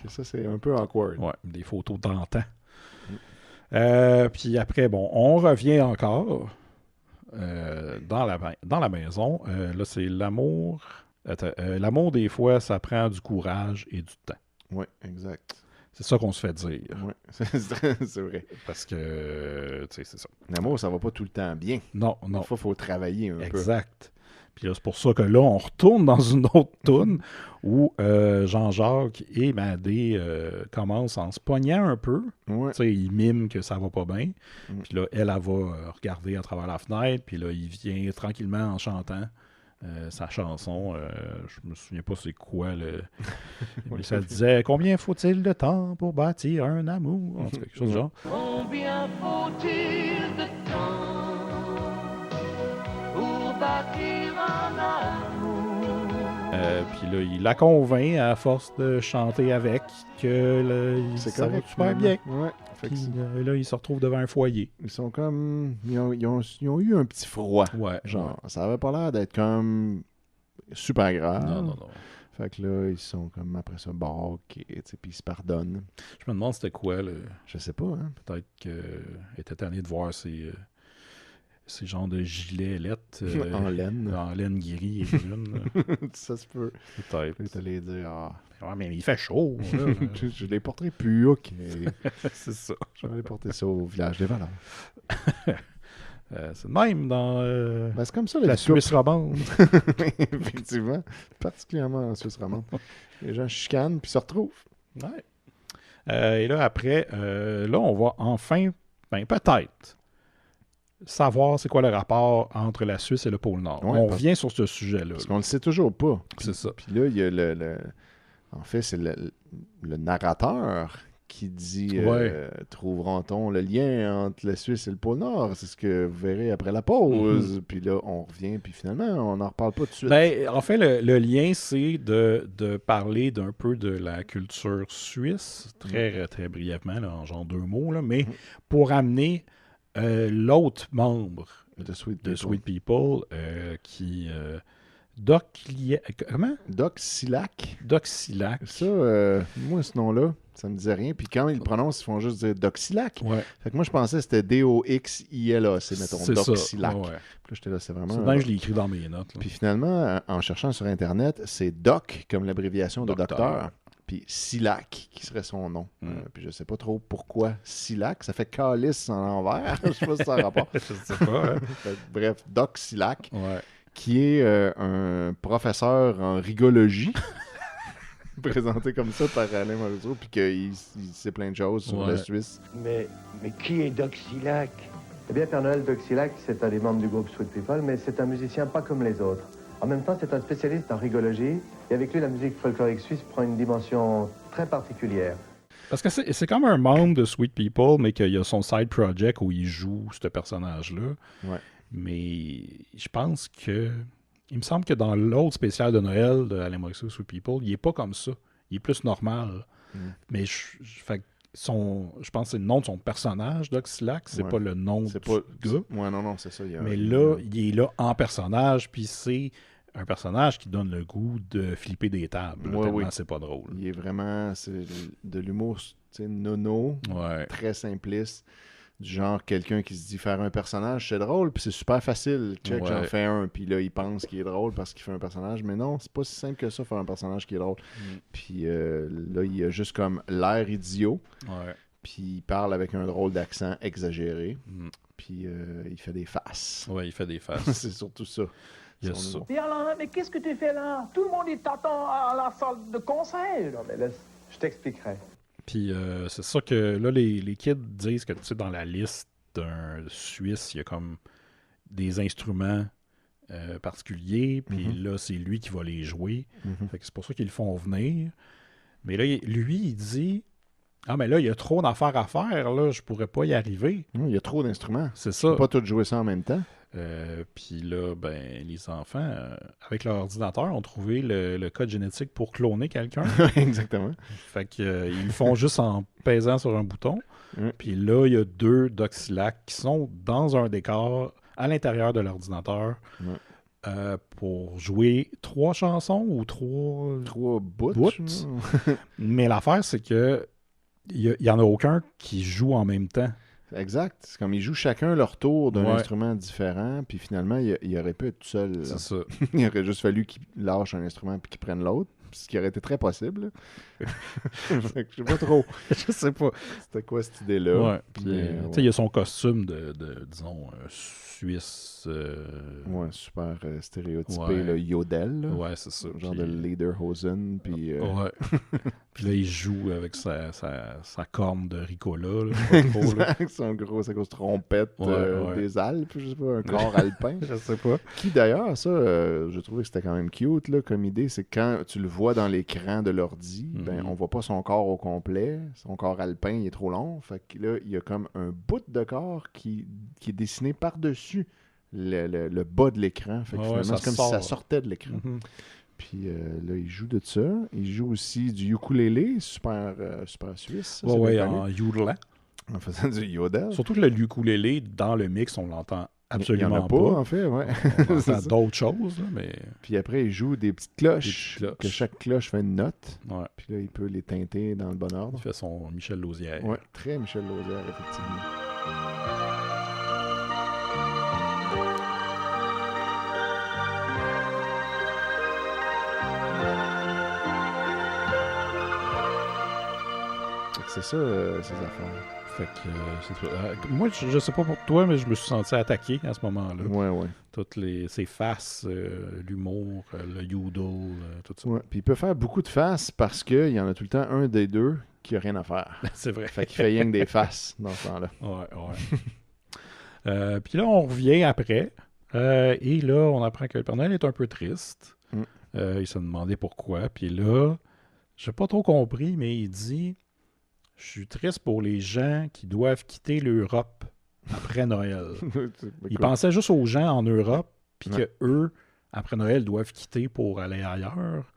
Que ça, c'est un peu awkward. Ouais, des photos d'antan. Puis après, on revient encore dans la maison. Là, c'est l'amour. L'amour, des fois, ça prend du courage et du temps. Oui, exact. C'est ça qu'on se fait dire. Oui, c'est vrai. Parce que, tu sais, c'est ça. L'amour, ça va pas tout le temps bien. Non. Des fois, il faut travailler un peu. Exact. Puis là, c'est pour ça que là, on retourne dans une autre toune où Jean-Jacques et Madé commencent en se pognant un peu. Ouais. Tu sais, ils miment que ça va pas bien. Puis là, elle va regarder à travers la fenêtre. Puis là, il vient tranquillement en chantant sa chanson. Je me souviens pas c'est quoi mais ça disait « Combien faut-il de temps pour bâtir un amour? » En tout cas, quelque chose de genre. Combien faut-il de temps pour bâtir un amour? Puis là, il la convainc à force de chanter avec que ça va super bien. Ouais. Puis là, ils se retrouvent devant un foyer. Ils sont comme... Ils ont eu un petit froid. Ouais. Genre, ça avait pas l'air d'être comme super grave. Non. Fait que là, ils sont comme après ça, OK, puis ils se pardonnent. Je me demande c'était quoi, là. Je sais pas, hein. Peut-être qu'elle était tannée de voir ces genres de gilets lettres. En laine. En laine gris et brune. Ça se peut. Peut-être. Tu allais dire, ouais, mais il fait chaud. Là. je les porterai plus, OK. C'est ça. Je vais aller porter ça au village des valeurs. C'est le même dans c'est comme ça, la Suisse romande. Effectivement. Particulièrement en Suisse romande. Les gens chicanent puis se retrouvent. Ouais. Et là, après, là, on va enfin, peut-être, savoir c'est quoi le rapport entre la Suisse et le pôle Nord. Ouais, on revient sur ce sujet-là. Parce qu'on le sait toujours pas. C'est ça. Puis là, il y a en fait, c'est le narrateur qui dit trouveront-on le lien entre la Suisse et le pôle Nord? C'est ce que vous verrez après la pause. Puis là, on revient, puis finalement, on n'en reparle pas tout de suite. Ben, en fait, le lien, c'est de parler d'un peu de la culture suisse, très, très brièvement, là, en genre 2 mots, là, mais pour amener l'autre membre de Sweet People qui... Comment? Doc Silac. Doc Silac. Ça, moi, ce nom-là, ça me disait rien. Puis quand ils le prononcent, ils font juste dire Doc Silac. Ouais. Fait que moi, je pensais que c'était D-O-X-I-L-A. C'est, mettons, c'est Doc ça. Silac. Ouais. Puis là, j'étais là, c'est vraiment... C'est bien que je l'ai écrit dans mes notes. Là. Puis finalement, en cherchant sur Internet, c'est Doc, comme l'abréviation de docteur. Puis Silac, qui serait son nom. Puis je sais pas trop pourquoi Silac. Ça fait calice en envers. Je sais pas si ça a rapport. Je sais pas. Hein? Bref, Doc Silac. Ouais. Qui est un professeur en rigologie, présenté comme ça par Alain Morisot, puis qu'il sait plein de choses sur la Suisse. Mais qui est Doc Silac? Eh bien, Père Noël, Doc Silac, c'est un des membres du groupe Sweet People, mais c'est un musicien pas comme les autres. En même temps, c'est un spécialiste en rigologie, et avec lui, la musique folklorique suisse prend une dimension très particulière. Parce que c'est comme un membre de Sweet People, mais qu'il y a son side project où il joue ce personnage-là. Ouais. Mais je pense que... Il me semble que dans l'autre spécial de Noël de Alain Morisot Sweet People, il est pas comme ça. Il est plus normal. Mais je pense que c'est le nom de son personnage, Doc Silac. C'est pas le nom du gars. Ouais, non, c'est ça. Mais là, il est là en personnage, puis c'est un personnage qui donne le goût de flipper des tables. Tellement c'est pas drôle. Il est vraiment... C'est de l'humour, nono, très simpliste. Du genre, quelqu'un qui se dit faire un personnage, c'est drôle, puis c'est super facile. Check, j'en fais un, puis là, il pense qu'il est drôle parce qu'il fait un personnage. Mais non, c'est pas si simple que ça, faire un personnage qui est drôle. Puis là, il a juste comme l'air idiot. Puis il parle avec un drôle d'accent exagéré. Puis il fait des faces. Ouais, il fait des faces. C'est surtout ça. Yes, ça. Et Alain, mais qu'est-ce que tu fais là? Tout le monde t'attend à la salle de concert. Non, mais là, je t'expliquerai. Puis c'est ça que là, les kids disent que, tu sais, dans la liste d'un Suisse, il y a comme des instruments particuliers, puis là, c'est lui qui va les jouer. Fait que c'est pour ça qu'ils le font venir. Mais là, lui, il dit « Ah, mais là, il y a trop d'affaires à faire, là, je pourrais pas y arriver. » Il y a trop d'instruments. C'est ça. Tu peux pas tout jouer ça en même temps. Puis là, ben, les enfants, avec leur ordinateur, ont trouvé le code génétique pour cloner quelqu'un. Exactement. Fait qu'ils le font juste en pesant sur un bouton. Puis là, il y a 2 Doc Silac qui sont dans un décor à l'intérieur de l'ordinateur pour jouer 3 chansons ou 3 bouts. Mais l'affaire, c'est que il y en a aucun qui joue en même temps. Exact. C'est comme ils jouent chacun leur tour d'un instrument différent, puis finalement, il aurait pu être tout seul. C'est ça. Il aurait juste fallu qu'il lâche un instrument puis qu'il prenne l'autre, ce qui aurait été très possible. Je sais pas trop. Je sais pas. C'était quoi cette idée-là? Ouais. Puis, il y a son costume de disons, Suisse. Super stéréotypé, là, Yodel. Là. Ouais, c'est ça. Genre de Lederhosen. Puis, puis là, il joue avec sa corne de Ricola. Exact, sa grosse trompette des Alpes, je sais pas, un corps alpin. Je sais pas. Qui d'ailleurs, ça, je trouvais que c'était quand même cute là, comme idée, c'est que quand tu le vois dans l'écran de l'ordi, ben, on voit pas son corps au complet, son corps alpin, il est trop long, fait que là, il y a comme un bout de corps qui est dessiné par-dessus le bas de l'écran, fait que finalement, c'est comme si ça sortait de l'écran. Puis là, il joue de ça. Il joue aussi du ukulélé, super suisse. Ça, Oui, en yodelant. En faisant du yodel. Surtout que le ukulélé, dans le mix, on l'entend absolument il y en a pas. En fait, ouais. On entend d'autres choses, là, mais... Puis après, il joue des petites cloches, que chaque cloche fait une note. Ouais. Puis là, il peut les teinter dans le bon ordre. Il fait son Michel Lausière. Ouais, très Michel Lausière, effectivement. C'est ça, ces affaires. Fait que, moi, je sais pas pour toi, mais je me suis senti attaqué à ce moment-là. Ouais. Toutes ces faces, l'humour, le yodel, tout ça. Ouais. Puis il peut faire beaucoup de faces parce qu'il y en a tout le temps un des deux qui a rien à faire. C'est vrai. Fait qu'il fait rien que des faces dans ce temps-là. Ouais. Puis là, on revient après. Et là, on apprend que le Père Noël est un peu triste. Il s'est demandé pourquoi. Puis là, j'ai pas trop compris, mais il dit... Je suis triste pour les gens qui doivent quitter l'Europe après Noël. Il pensait juste aux gens en Europe, puis que eux, après Noël, doivent quitter pour aller ailleurs.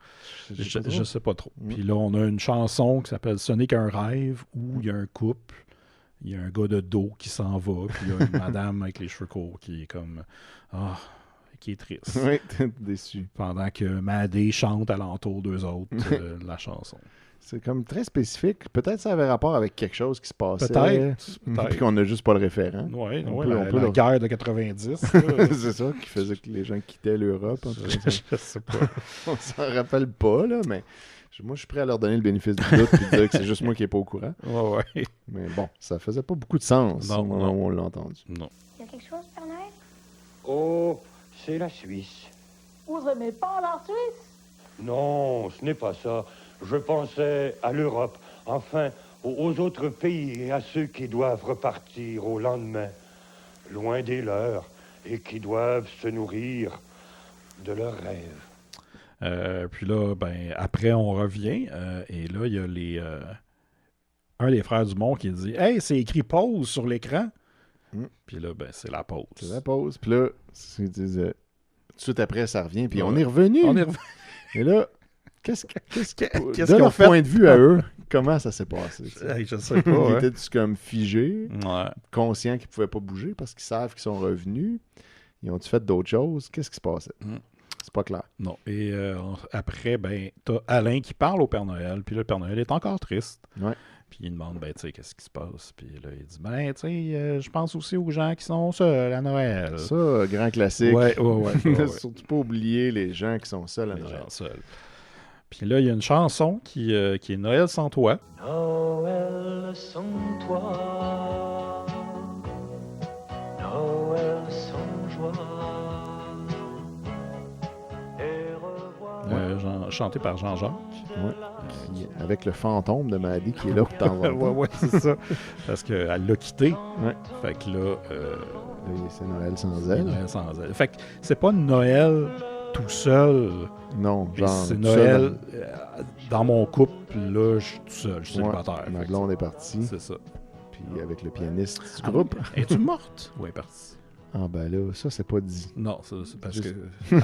Je sais pas trop. Puis là, on a une chanson qui s'appelle « Ce n'est qu'un rêve » où il y a un couple, il y a un gars de dos qui s'en va, puis il y a une madame avec les cheveux courts qui est comme qui est triste. Oui, t'es déçu. Pendant que Madé chante alentour d'eux autres la chanson. C'est comme très spécifique. Peut-être ça avait rapport avec quelque chose qui se passait. Peut-être. Puis qu'on n'a juste pas le référent. Oui, la guerre de 90. C'est ça, qui faisait que les gens quittaient l'Europe. Je sais pas. On s'en rappelle pas, là, mais moi, je suis prêt à leur donner le bénéfice du doute et dire que c'est juste moi qui n'ai pas au courant. Ouais. Mais bon, ça faisait pas beaucoup de sens au moment où on l'a entendu. Non. Il y a quelque chose, Père Noël? Oh, c'est la Suisse. Vous n'aimez pas la Suisse? Non, ce n'est pas ça. Je pensais à l'Europe, enfin aux autres pays et à ceux qui doivent repartir au lendemain, loin des leurs, et qui doivent se nourrir de leurs rêves. Puis là, après, on revient, et là, il y a un des frères Dumont qui dit « Hey, c'est écrit pause sur l'écran. » Puis là, c'est la pause. C'est la pause. Puis là, tout de suite après, ça revient, puis on est revenu. Et là... Qu'est-ce de leur point de vue à eux, comment ça s'est passé? Je sais pas. Ils étaient comme figés, conscients qu'ils ne pouvaient pas bouger parce qu'ils savent qu'ils sont revenus. Ils ont-tu fait d'autres choses? Qu'est-ce qui se passait? C'est pas clair. Non. Et après, t'as Alain qui parle au Père Noël, puis là, le Père Noël est encore triste. Ouais. Puis il demande, tu sais, qu'est-ce qui se passe? Puis là, il dit, tu sais, je pense aussi aux gens qui sont seuls à Noël. Ça, grand classique. Ouais. Surtout pas oublier les gens qui sont seuls à Noël. Les gens seuls. Puis là, il y a une chanson qui est Noël sans toi. Noël sans toi, Noël sans joie. Chanté par Jean-Jacques. Ouais. Avec le fantôme de Maddy qui est là pour temps en temps. Ouais, c'est ça. Parce qu'elle l'a quitté. Ouais. Fait que là... c'est Noël sans elle. Noël sans elle. Fait que c'est pas Noël tout seul. Non, genre... C'est Noël... dans mon couple, là, je suis tout seul. Je suis célibataire. Ma blonde est partie. C'est ça. Puis avec le pianiste du groupe. Es-tu morte? Oui, elle est partie. Ah ben là, ça, c'est pas dit. Non, c'est parce qu'elle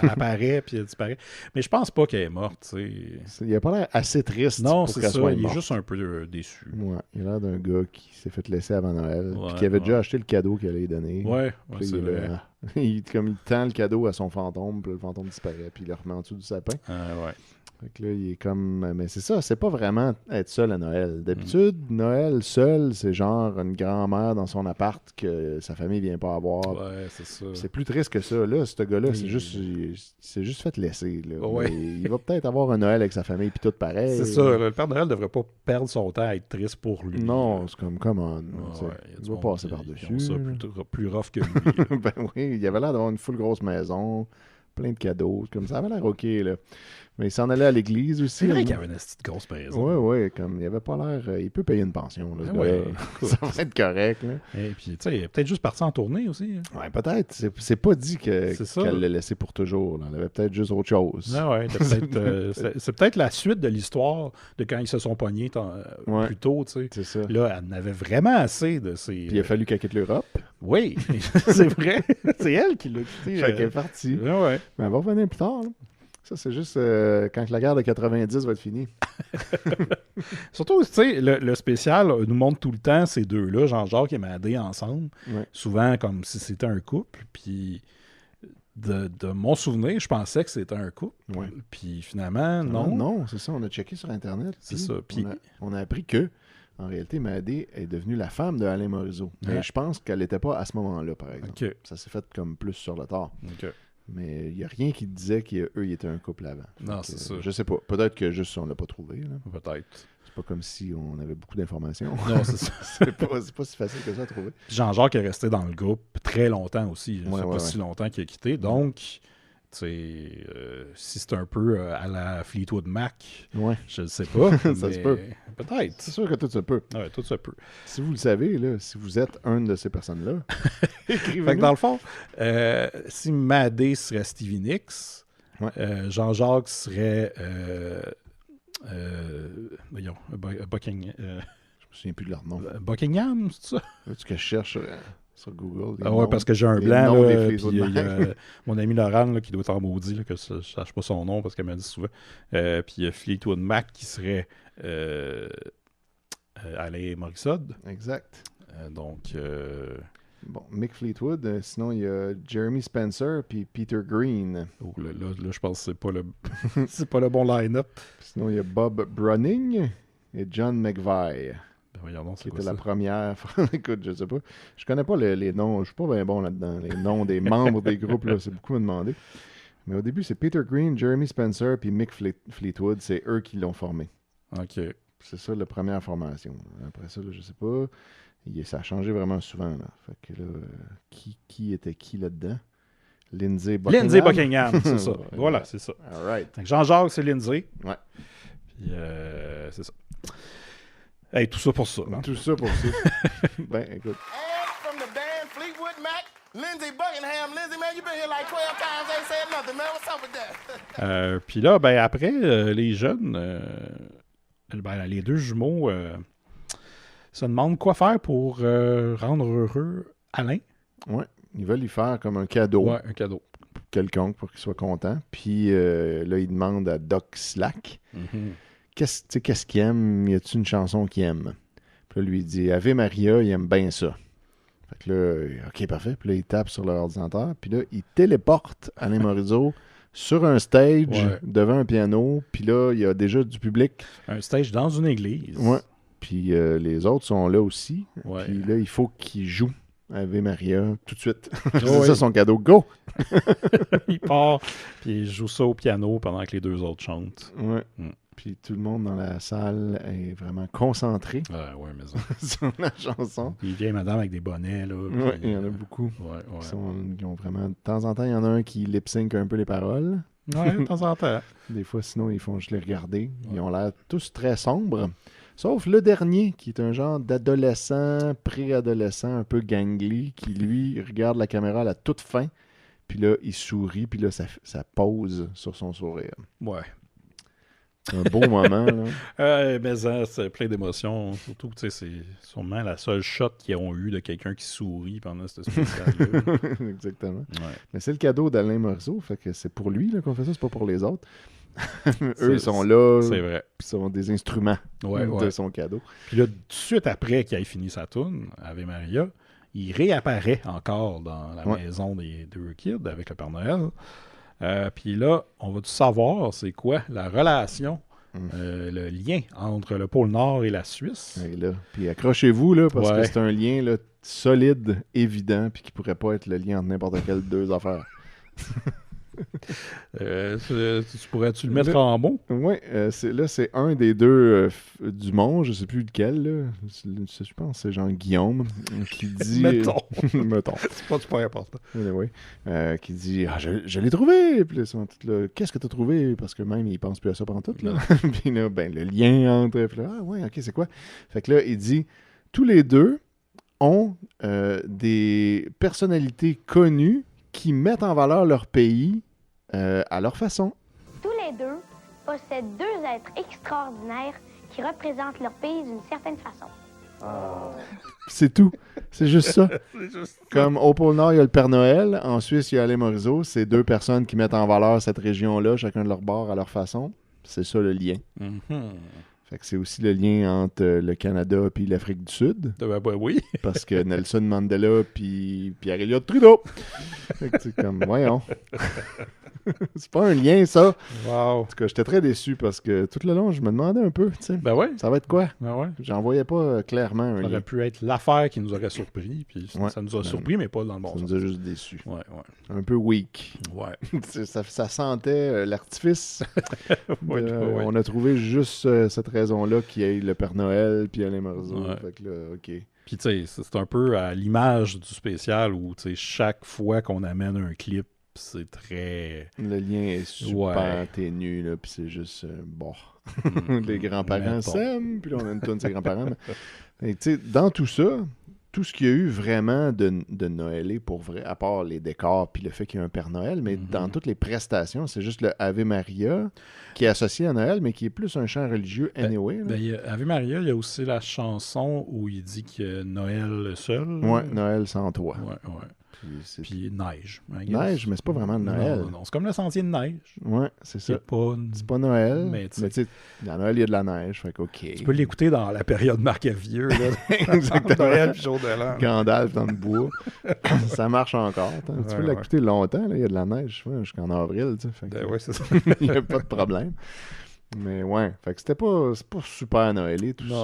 apparaît puis elle disparaît. Mais je pense pas qu'elle est morte, tu sais. Il a pas l'air assez triste pour qu'elle soit morte. Il est juste un peu déçu. Ouais, il a l'air d'un gars qui s'est fait laisser avant Noël, puis qui avait déjà acheté le cadeau qu'il allait lui donner. Ouais, c'est vrai. Il tend le cadeau à son fantôme, puis le fantôme disparaît, puis il le remet en dessous du sapin. Ouais. Fait que là, il est comme... Mais c'est ça, c'est pas vraiment être seul à Noël. D'habitude, Noël seul, c'est genre une grand-mère dans son appart que sa famille vient pas avoir. Ouais, c'est ça. C'est plus triste que ça. Là, ce gars-là, c'est juste fait laisser. Là. Ouais. Il va peut-être avoir un Noël avec sa famille, puis tout pareil. C'est ça. Le Père Noël devrait pas perdre son temps à être triste pour lui. Non, c'est comme, come on. Il va passer par-dessus. Ça plus rough que lui. Ben oui, il avait l'air d'avoir une full grosse maison, plein de cadeaux. Comme ça avait l'air OK, là. Mais il s'en allait à l'église aussi. C'est vrai qu'il y avait une petite grosse maison. Oui, comme il avait pas l'air... Il peut payer une pension, là, ça va être correct, là. Et puis, tu sais, il est peut-être juste parti en tournée aussi. Ouais, peut-être. C'est pas dit qu'elle l'a laissé pour toujours. Là. Elle avait peut-être juste autre chose. C'est peut-être la suite de l'histoire de quand ils se sont pognés plus tôt, tu sais. C'est ça. Là, elle en avait vraiment assez de ces... Puis il a fallu qu'elle quitte l'Europe. Oui, c'est vrai. C'est elle qui l'a quitté. Fait qu'elle est partie. Ouais. Mais elle va revenir plus tard, là. Ça, c'est juste quand la guerre de 90 va être finie. Surtout, tu sais, le spécial nous montre tout le temps ces deux-là, Jean-Jacques et Madé ensemble, souvent comme si c'était un couple, puis de mon souvenir, je pensais que c'était un couple, puis finalement, non. Non, c'est ça, on a checké sur Internet. C'est ça, puis on a appris que, en réalité, Madé est devenue la femme de Alain Morisot. Mais je pense qu'elle n'était pas à ce moment-là, par exemple. Okay. Ça s'est fait comme plus sur le tard. Okay. Mais il n'y a rien qui disait qu'eux, ils étaient un couple avant. Non, c'est ça. Je sais pas. Peut-être que juste on l'a pas trouvé. Là. Peut-être. C'est pas comme si on avait beaucoup d'informations. Non, c'est ça. c'est pas si facile que ça à trouver. Jean-Jacques est resté dans le groupe très longtemps aussi. C'est pas si longtemps qu'il a quitté. Donc, si c'est un peu à la Fleetwood Mac, je ne sais pas. Ça se peut. Peut-être. C'est sûr que tout se peut. Oui, tout se peut. Si vous le savez, là, si vous êtes une de ces personnes-là, écrivez-nous. Fait que dans le fond, si Madé serait Stevie Nicks, Jean-Jacques serait voyons, Buckingham. Je me souviens plus de leur nom. Buckingham, c'est ça? Tu que je cherche sur Google. Oui, parce que j'ai un blanc. Là, puis il y a mon ami Laurent là, qui doit être en maudit, là, que je ne sache pas son nom parce qu'elle m'a dit souvent. Puis il y a Fleetwood Mac qui serait Alain Morissette. Exact. Donc. Bon, Mick Fleetwood. Sinon, il y a Jeremy Spencer puis Peter Green. Oh, là, je pense que c'est pas le c'est pas le bon line-up. Sinon, il y a Bob Browning et John McVie. Regardons, qui était la première. Écoute, je sais pas. Je connais pas les noms. Je suis pas bien bon là-dedans. Les noms des membres des groupes, là, c'est beaucoup à demander. Mais au début, c'est Peter Green, Jeremy Spencer puis Mick Fleetwood. C'est eux qui l'ont formé. OK. C'est ça la première formation. Après ça, là, je sais pas. Ça a changé vraiment souvent. Là. Fait que là, qui était qui là-dedans? Lindsay Buckingham. Lindsay Buckingham, c'est ça. Voilà, c'est ça. All right. Jean-Jacques, c'est Lindsay. Ouais. Puis, c'est ça. Hey, tout ça pour ça. Hein? Tout ça pour ça. Ben, écoute. From the band Fleetwood Mac, Lindsay Buckingham. Lindsay, man, you've been here like 12 times, ain't said nothing, man. What's up with that? Puis là, ben après, les jeunes, les deux jumeaux se demandent quoi faire pour rendre heureux Alain. Ouais, ils veulent lui faire comme un cadeau. Ouais, un cadeau. Quelconque pour qu'il soit content. Puis là, ils demandent à Doc Slack. Qu'est-ce qu'il aime? Y a-t-il une chanson qu'il aime? Puis là, lui, il dit Ave Maria, il aime bien ça. Fait que là, OK, parfait. Puis là, il tape sur l'ordinateur. Puis là, il téléporte Alain Morisot sur un stage devant un piano. Puis là, il y a déjà du public. Un stage dans une église. Ouais. Puis les autres sont là aussi. Ouais. Puis là, il faut qu'il joue Ave Maria tout de suite. C'est ça son cadeau. Go! Il part, puis il joue ça au piano pendant que les deux autres chantent. Ouais. Puis tout le monde dans la salle est vraiment concentré sur la chanson. Puis il vient madame avec des bonnets. Là, oui, il y en a beaucoup. Ils ont vraiment... De temps en temps, il y en a un qui lip-sync un peu les paroles. Oui, de temps en temps. Des fois, sinon, ils font juste les regarder. Ils ont l'air tous très sombres. Sauf le dernier, qui est un genre d'adolescent, préadolescent, un peu gangly, qui, lui, regarde la caméra à la toute fin. Puis là, il sourit, puis là, ça pose sur son sourire. Ouais. C'est un beau moment, là. Mais ça, c'est plein d'émotions. Surtout, tu sais, c'est sûrement la seule shot qu'ils ont eu de quelqu'un qui sourit pendant cette spéciale-là. Exactement. Ouais. Mais c'est le cadeau d'Alain Morisot, fait que c'est pour lui là, qu'on fait ça, c'est pas pour les autres. Eux, ils sont là. C'est vrai. Puis ils sont des instruments de son cadeau. Puis là, tout de suite après qu'il ait fini sa toune, Ave Maria, il réapparaît encore dans la maison des deux kids avec le Père Noël. Puis là, on va tout savoir c'est quoi la relation, le lien entre le pôle Nord et la Suisse. Et là, puis accrochez-vous, là, parce que c'est un lien là, solide, évident, puis qui pourrait pas être le lien entre n'importe quelle deux affaires. Pourrais-tu le mettre en mots? Oui, c'est un des deux Dumont, je sais plus lequel, là. Je pense que c'est Jean Guillaume qui dit... Mettons. C'est pas important. Anyway, qui dit « Ah, je l'ai trouvé! » Puis là, ils sont tous là, « Qu'est-ce que t'as trouvé? » Parce que même, ils pensent plus à ça pendant tout, là. Puis là, ben, le lien entre... Puis là, « Ah ouais, OK, c'est quoi? » Fait que là, il dit « Tous les deux ont des personnalités connues qui mettent en valeur leur pays à leur façon. » Tous les deux possèdent deux êtres extraordinaires qui représentent leur pays d'une certaine façon. C'est tout. C'est juste ça. C'est juste ça. Comme au pôle Nord, il y a le Père Noël. En Suisse, il y a Alain Morisot. C'est deux personnes qui mettent en valeur cette région-là, chacun de leur bord à leur façon. C'est ça le lien. Fait que c'est aussi le lien entre le Canada et l'Afrique du Sud. Oui. Parce que Nelson Mandela puis Pierre Elliott Trudeau. Fait que c'est comme, voyons. C'est pas un lien, ça. Wow. En tout cas, j'étais très déçu parce que tout le long, je me demandais un peu, tu sais. Ben ouais. Ça va être quoi? Ben ouais. J'en voyais pas clairement un Ça lien. aurait pu être l'affaire qui nous aurait surpris, puis ça nous a surpris, mais pas dans le bon sens. Ça nous a juste déçus. Ouais. Un peu weak. Ouais. ça sentait l'artifice. Ouais. On a trouvé juste cette raison-là qu'il y ait le Père Noël puis Alain Morisot. Ouais. Fait que là, OK. Puis tu sais, c'est un peu à l'image du spécial où, tu sais, chaque fois qu'on amène un clip, c'est très... Le lien est super ténu, là, puis c'est juste, bon, les grands-parents s'aiment, puis là, on a une tonne de ses grands-parents. Mais, tu sais, dans tout ça, tout ce qu'il y a eu vraiment de Noëlé, pour vrai, à part les décors, puis le fait qu'il y a un Père Noël, mais dans toutes les prestations, c'est juste le Ave Maria, qui est associé à Noël, mais qui est plus un chant religieux anyway. Ave Maria, il y a aussi la chanson où il dit que Noël seul. Ouais, Noël sans toi. Ouais. Puis neige. Neige, mais c'est pas vraiment de Noël. Non, c'est comme le sentier de neige. Ouais, c'est ça. C'est pas Noël, mais tu sais, dans Noël, il y a de la neige, fait OK. Tu peux l'écouter dans la période Marc Vieux, là. Exactement. Noël puis jour de l'an. Gandalf dans le bois. Ça marche encore. Tu peux l'écouter longtemps, là, il y a de la neige, jusqu'en avril, tu sais. Ouais, c'est ça. Il n'y a pas de problème. Mais ouais, fait que c'est pas super Noëlé tout ça.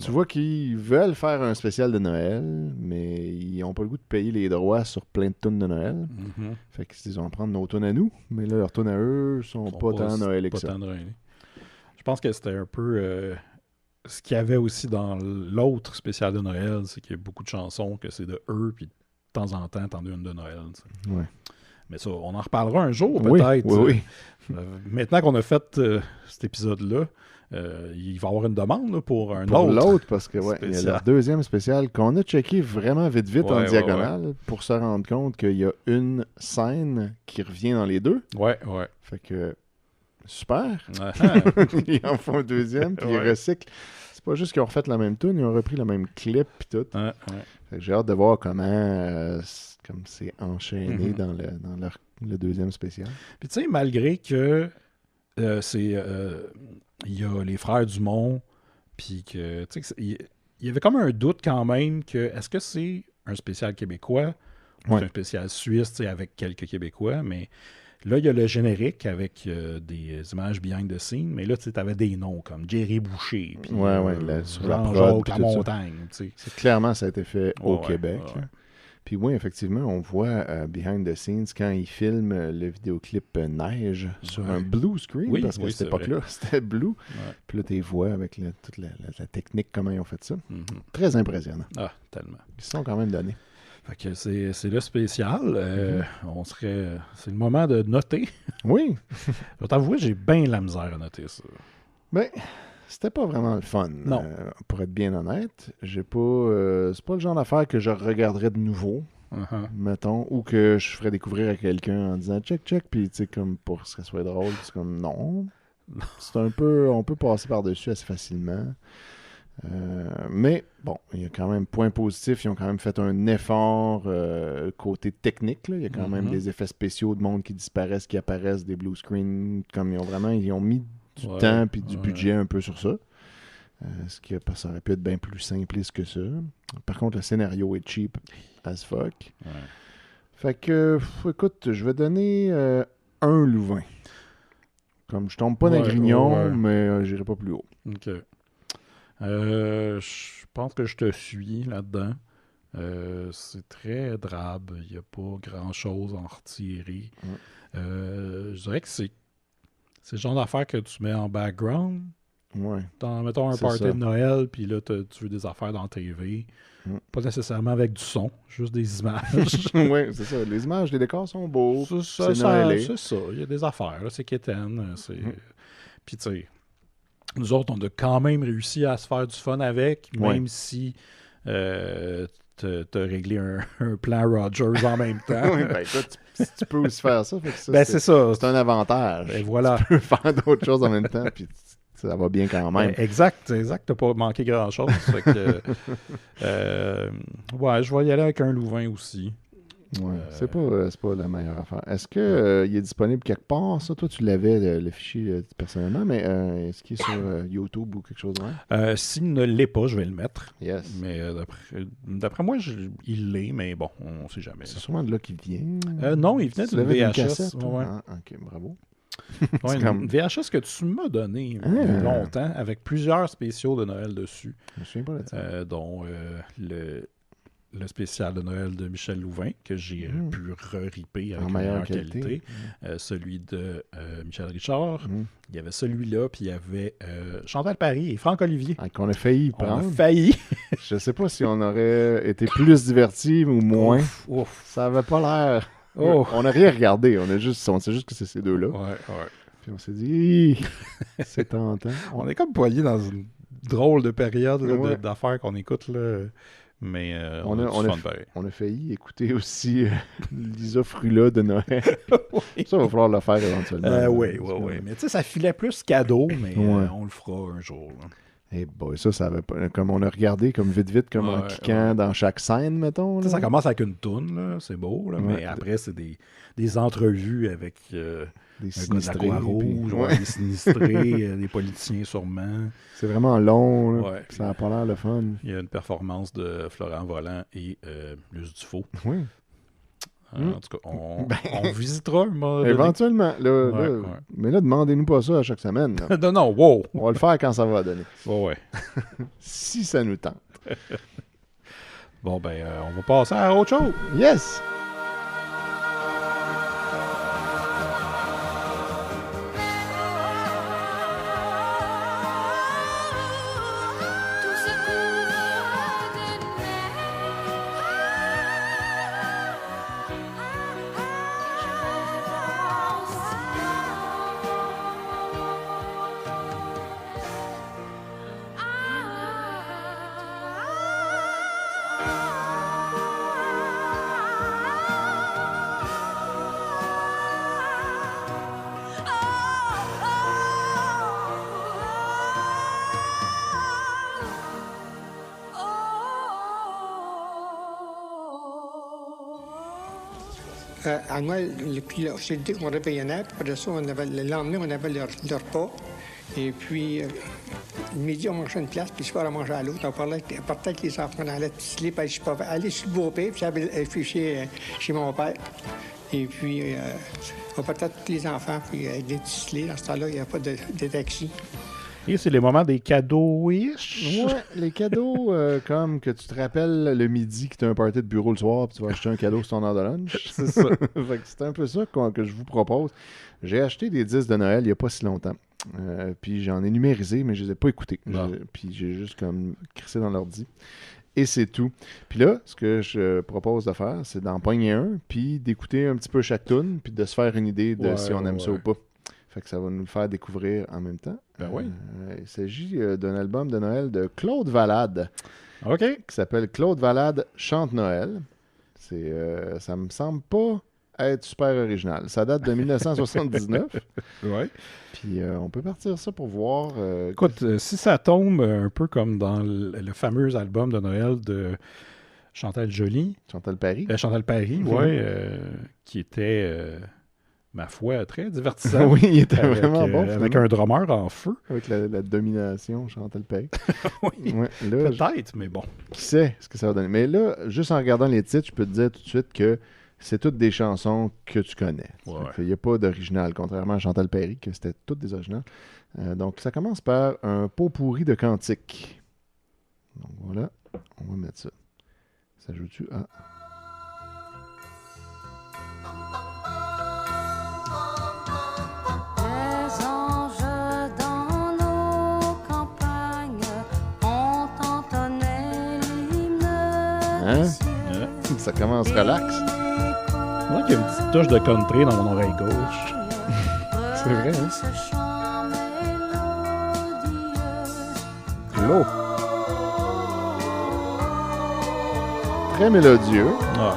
Tu vois qu'ils veulent faire un spécial de Noël, mais ils ont pas le goût de payer les droits sur plein de tunes de Noël. Fait qu'ils vont prendre nos tunes à nous, mais là, leurs tunes à eux sont pas tant Noëlées que ça. Je pense que c'était un peu ce qu'il y avait aussi dans l'autre spécial de Noël, c'est qu'il y a beaucoup de chansons que c'est de eux, puis de temps en temps, t'en as une de Noël. T'sais. Ouais. Mais ça, on en reparlera un jour, peut-être. Oui. Maintenant qu'on a fait cet épisode-là, il va y avoir une demande là, pour un autre. Pour l'autre, parce que il y a leur deuxième spécial qu'on a checké vraiment vite en diagonale pour se rendre compte qu'il y a une scène qui revient dans les deux. Ouais. Fait que, super. Ils en font un deuxième, puis ils recyclent. C'est pas juste qu'ils ont refait la même tune, ils ont repris le même clip, puis tout. Fait que j'ai hâte de voir comment... comme c'est enchaîné dans le deuxième spécial. Puis tu sais, malgré que il y a les frères Dumont, puis que tu sais, il y avait comme un doute quand même que est-ce que c'est un spécial québécois ou un spécial suisse, tu sais, avec quelques Québécois, mais là, il y a le générique avec des images behind the scenes, mais là, tu avais des noms comme Jerry Boucher, puis sur la Jean-Jacques La Montagne. Tu sais. Clairement, ça a été fait au Québec. Puis oui, effectivement, on voit behind the scenes quand ils filment le vidéoclip Neige sur un blue screen, parce qu'à cette époque-là, c'était blue. Puis là, tu les vois avec toute la technique, comment ils ont fait ça. Très impressionnant. Ah, tellement. Ils se sont quand même donnés. Fait que c'est le spécial. C'est le moment de noter. Oui. Je vais t'avouer, j'ai bien la misère à noter ça. Ben... C'était pas vraiment le fun. Non. Pour être bien honnête, j'ai pas. C'est pas le genre d'affaire que je regarderais de nouveau, mettons, ou que je ferais découvrir à quelqu'un en disant check, puis tu sais, comme pour que ça soit drôle, c'est comme non. C'est un peu. On peut passer par-dessus assez facilement. Mais bon, il y a quand même point positif, ils ont quand même fait un effort côté technique. Là. Il y a quand même des effets spéciaux de monde qui disparaissent, qui apparaissent, des blue screens, comme ils ont mis du temps puis du budget un peu sur ça. Ça aurait pu être bien plus simpliste que ça. Par contre, le scénario est cheap as fuck. Fait que, écoute, je vais donner un Louvain. Comme je tombe pas dans le grignon, mais j'irai pas plus haut. OK. Je pense que je te suis là-dedans. C'est très drabe. Il n'y a pas grand-chose à en retirer. Je dirais que c'est le genre d'affaires que tu mets en background. Mettons un party de Noël, puis là, tu veux des affaires dans la TV. Pas nécessairement avec du son, juste des images. Oui, c'est ça. Les images, les décors sont beaux. C'est ça. Il y a des affaires. Là. C'est quétaine. Puis, tu sais, nous autres, on a quand même réussi à se faire du fun avec, même si t'as réglé un plan Rogers en même temps. Oui, ben écoute, tu peux aussi faire ça. Fait que ça c'est ça. C'est un avantage. Et voilà. Tu peux faire d'autres choses en même temps, puis Ça va bien quand même. Exact. T'as pas manqué grand-chose. Fait que, ouais, je vais y aller avec un Louvain aussi. Ouais, c'est pas la meilleure affaire. Est-ce qu'il est disponible quelque part, ça? Toi, tu l'avais, le fichier, personnellement, mais est-ce qu'il est sur YouTube ou quelque chose de même? S'il ne l'est pas, je vais le mettre. Yes. Mais d'après moi, il l'est, mais bon, on ne sait jamais. C'est sûrement de là qu'il vient? Non, il venait d'une VHS. Cassette, ouais. Ah, OK, bravo. Ouais, une VHS que tu m'as donnée il y a longtemps, avec plusieurs spéciaux de Noël dessus. Je me souviens pas de ça. Dont le spécial de Noël de Michel Louvain, que j'ai pu re-ripper avec une meilleure qualité. Celui de Michel Richard. Il y avait celui-là, puis il y avait Chantal Paris et Franck Olivier. Qu'on a failli prendre. On a failli. Je sais pas si on aurait été plus divertis ou moins. Ouf. Ça avait pas l'air... On n'a rien regardé. On sait juste que c'est ces deux-là. Ouais. Puis on s'est dit, c'est tentant. On est comme poigné dans une drôle de période d'affaires qu'on écoute, là. Mais on a failli écouter aussi Lisa Frula de Noël. Ça, il va falloir le faire éventuellement. Oui. Mais tu sais, ça filait plus cadeau, mais on le fera un jour. Et ça avait pas. Comme on a regardé, comme vite, comme en cliquant dans chaque scène, mettons. Ça commence avec une toune, là, c'est beau, là, mais après, c'est des entrevues avec des sinistrés, de la Croix-Rouge, des sinistrés, des politiciens sûrement. C'est vraiment long, là, ça n'a pas l'air le fun. Il y a une performance de Florent Volant et Luce Dufault. Oui. En tout cas, on visitera éventuellement. Mais là, demandez-nous pas ça à chaque semaine. Non, wow! On va le faire quand ça va donner. Ouais. Si ça nous tente. Bon, on va passer à autre chose. Yes! À Noël, c'est le qu'on réveillonnait. Puis après ça, le lendemain, on avait le repas. Et puis, le midi, on mangeait une place, puis le soir, on mangeait à l'autre. On partait avec les enfants, on allait ticeler, puis je pouvais aller sur le beau-père, puis j'avais fiché chez mon père. Et puis, on partait avec tous les enfants, puis avec des ticelés. Dans ce temps-là, il n'y avait pas de taxi. Et c'est les moments des cadeaux-ish. Ouais, les cadeaux comme que tu te rappelles le midi que tu as un party de bureau le soir puis tu vas acheter un cadeau sur ton heure de lunch. C'est ça. Fait que c'est un peu ça que je vous propose. J'ai acheté des disques de Noël il n'y a pas si longtemps. Puis j'en ai numérisé, mais je ne les ai pas écoutés. Puis j'ai juste comme crissé dans l'ordi. Et c'est tout. Puis là, ce que je propose de faire, c'est d'en pogner un, puis d'écouter un petit peu chaque tune, puis de se faire une idée de si on aime ça ou pas. Fait que ça va nous le faire découvrir en même temps. Il s'agit d'un album de Noël de Claude Valade. OK. Qui s'appelle Claude Valade Chante Noël. Ça me semble pas être super original. Ça date de 1979. Ouais. Puis on peut partir ça pour voir. Écoute, si ça tombe un peu comme dans le fameux album de Noël de Chantal Joly. Chantal Paris. Chantal Paris, oui. Qui était... ma foi, très divertissant. Oui, il était vraiment bon. Avec un drummer en feu. Avec la domination, Chantal Paris. Oui, peut-être, mais bon. Qui sait ce que ça va donner. Mais là, juste en regardant les titres, je peux te dire tout de suite que c'est toutes des chansons que tu connais. Il n'y a pas d'original, contrairement à Chantal Paris, que c'était toutes des originales. Donc, ça commence par un pot pourri de cantiques. Donc, voilà. On va mettre ça. Ça joue-tu? Ah. Hein? Ça commence relax. Moi, il y a une petite touche de country dans mon oreille gauche. C'est vrai, hein? L'eau. Très mélodieux. Ouais.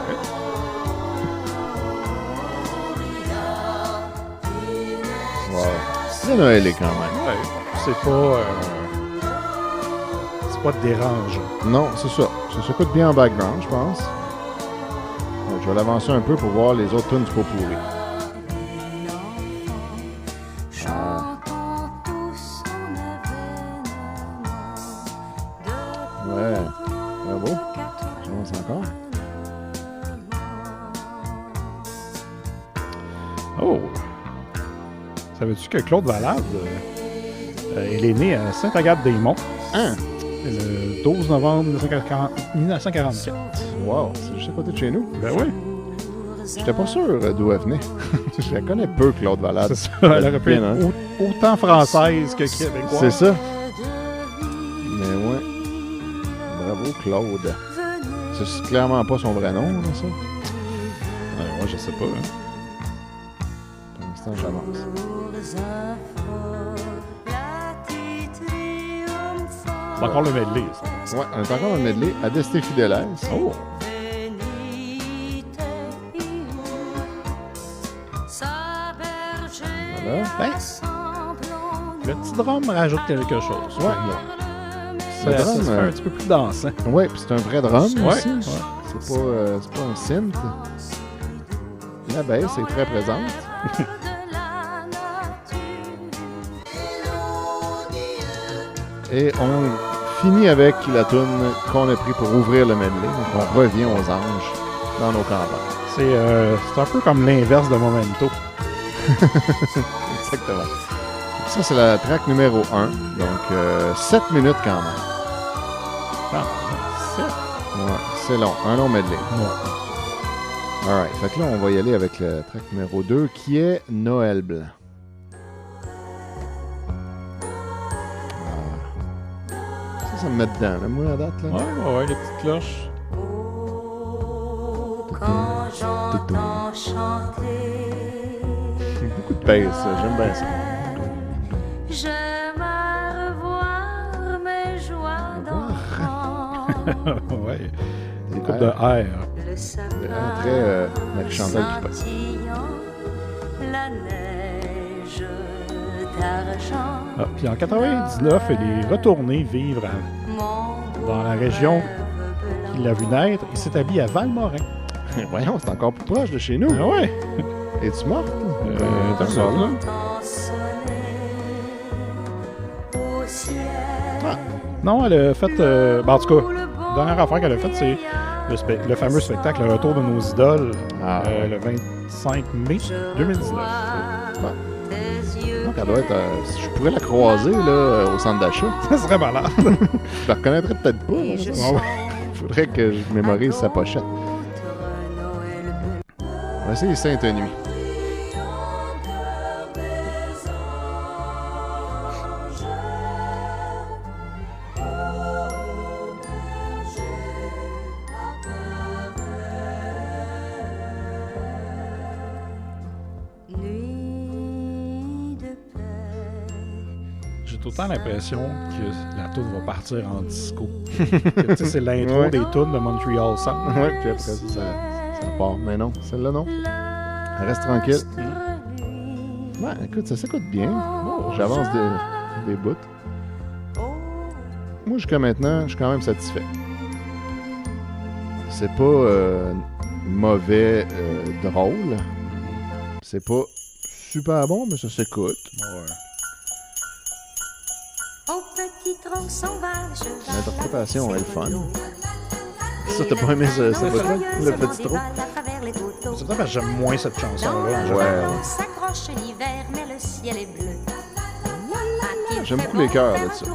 Wow. C'est Noël quand même. Ouais. c'est pas dérangeant. Non, c'est ça. Ça s'écoute bien en background, je pense. Je vais l'avancer un peu pour voir les autres tunes du pot pourri. Ouais, bravo. J'avance encore. Oh! Savais-tu que Claude Valade, elle est née à Sainte-Agathe-des-Monts? Hein? Le 12 novembre 1944. Wow, c'est juste à côté de chez nous. Ben oui. J'étais pas sûr d'où elle venait. Je la connais peu, Claude Valade. C'est ça, elle aurait pu être autant française que québécoise. C'est ça. Mais ouais. Bravo, Claude. C'est clairement pas son vrai nom, là, ça? Moi, je sais pas. Hein. Pour l'instant, j'avance. C'est encore le medley, ça. Ouais, on est encore dans le medley. Adeste Fideles. Oh! Voilà. Ben, le petit drum rajoute quelque chose. Ouais. Ça fait un petit peu plus dansant. Ouais, puis c'est un vrai drum aussi. Ouais. C'est pas un synth. La baisse est très présente. Et on finit avec la toune qu'on a pris pour ouvrir le medley. Donc on revient aux anges dans nos campagnes. C'est un peu comme l'inverse de Memento. Exactement. Ça, c'est la track numéro 1. Donc 7 minutes quand même. Ah, 7? Ouais, c'est long. Un long medley. Ouais. Alright. Fait que là, on va y aller avec la track numéro 2 qui est Noël blanc. Ça me met dedans, là, moi, à date, là. Ouais, les petites cloches. Quand j'entends chanter, beaucoup de bass, j'aime bien ça. j'aime à revoir mes joies d'enfant. Ouais, des coupes de R. Le sapin Très Marie-Chantal Dupont. scintillant, la neige d'argent. Ah, puis en 99, elle est retournée vivre dans la région qui l'a vu naître et s'établit à Valmorin. Voyons, c'est encore plus proche de chez nous. Ah ouais. Es-tu morte? T'as ça, là? Ah. Non, elle a fait... en tout cas, la dernière affaire qu'elle a faite, c'est le fameux spectacle Le Retour de nos idoles, le 25 mai 2019. Bon. Donc, elle doit être... je pourrais la croiser là, au centre d'achat. Ça serait malade. Je la reconnaîtrais peut-être pas. Il faudrait que je mémorise sa pochette. On va essayer Sainte-Nuit. J'ai tout le temps l'impression que la toune va partir en disco. C'est l'intro des tunes de Montreal Sound. Oui, puis après ça part. Mais non, celle-là, non. Elle reste tranquille. Ouais, écoute, ça s'écoute bien. J'avance des bouts. Moi, jusqu'à maintenant, je suis quand même satisfait. C'est pas mauvais, drôle. C'est pas super bon, mais ça s'écoute. Ouais. L'interprétation est fun. Ça, t'as pas aimé le petit trou? C'est vrai que j'aime moins cette chanson-là. Ouais. J'aime beaucoup les chœurs de ça.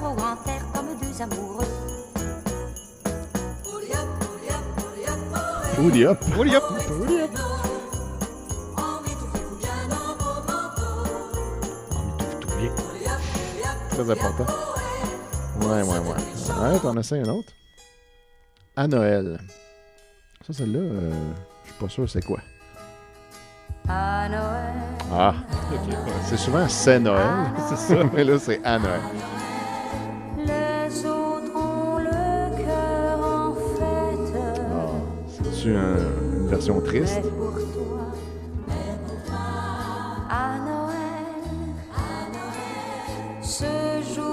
Woody up. Woody up. Woody up. Très important. Ouais. Arrête, on essaie un autre. À Noël. Ça, celle-là, je suis pas sûr c'est quoi. À Noël. Ah. C'est souvent c'est Noël. C'est ça. Mais là, c'est à Noël. Les autres ont le cœur en fête. Ah. C'est-tu une version triste? À Noël, ce jour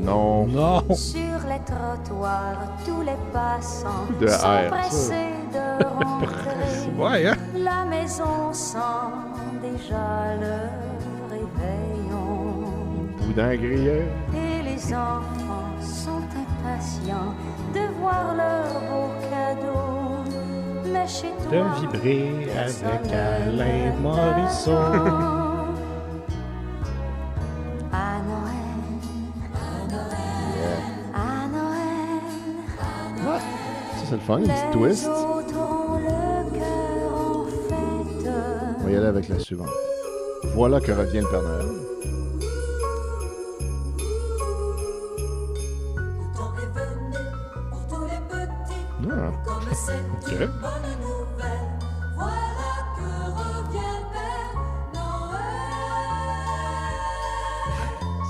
non. Non. Sur les trottoirs, tous les passants De sont air, pressés de rentrer. Ouais, hein? La maison sent déjà le réveillon. Boudin grillé. Et les enfants sont impatients de voir leur beau cadeau. Mais chez toi, De vibrer avec Alain Morisseau. à Noël, à Noël, Ça, c'est le fun, une petite twist. les autres ont le cœur en fête. On va y aller avec la suivante. Voilà que revient le Père Noël. Ah. OK.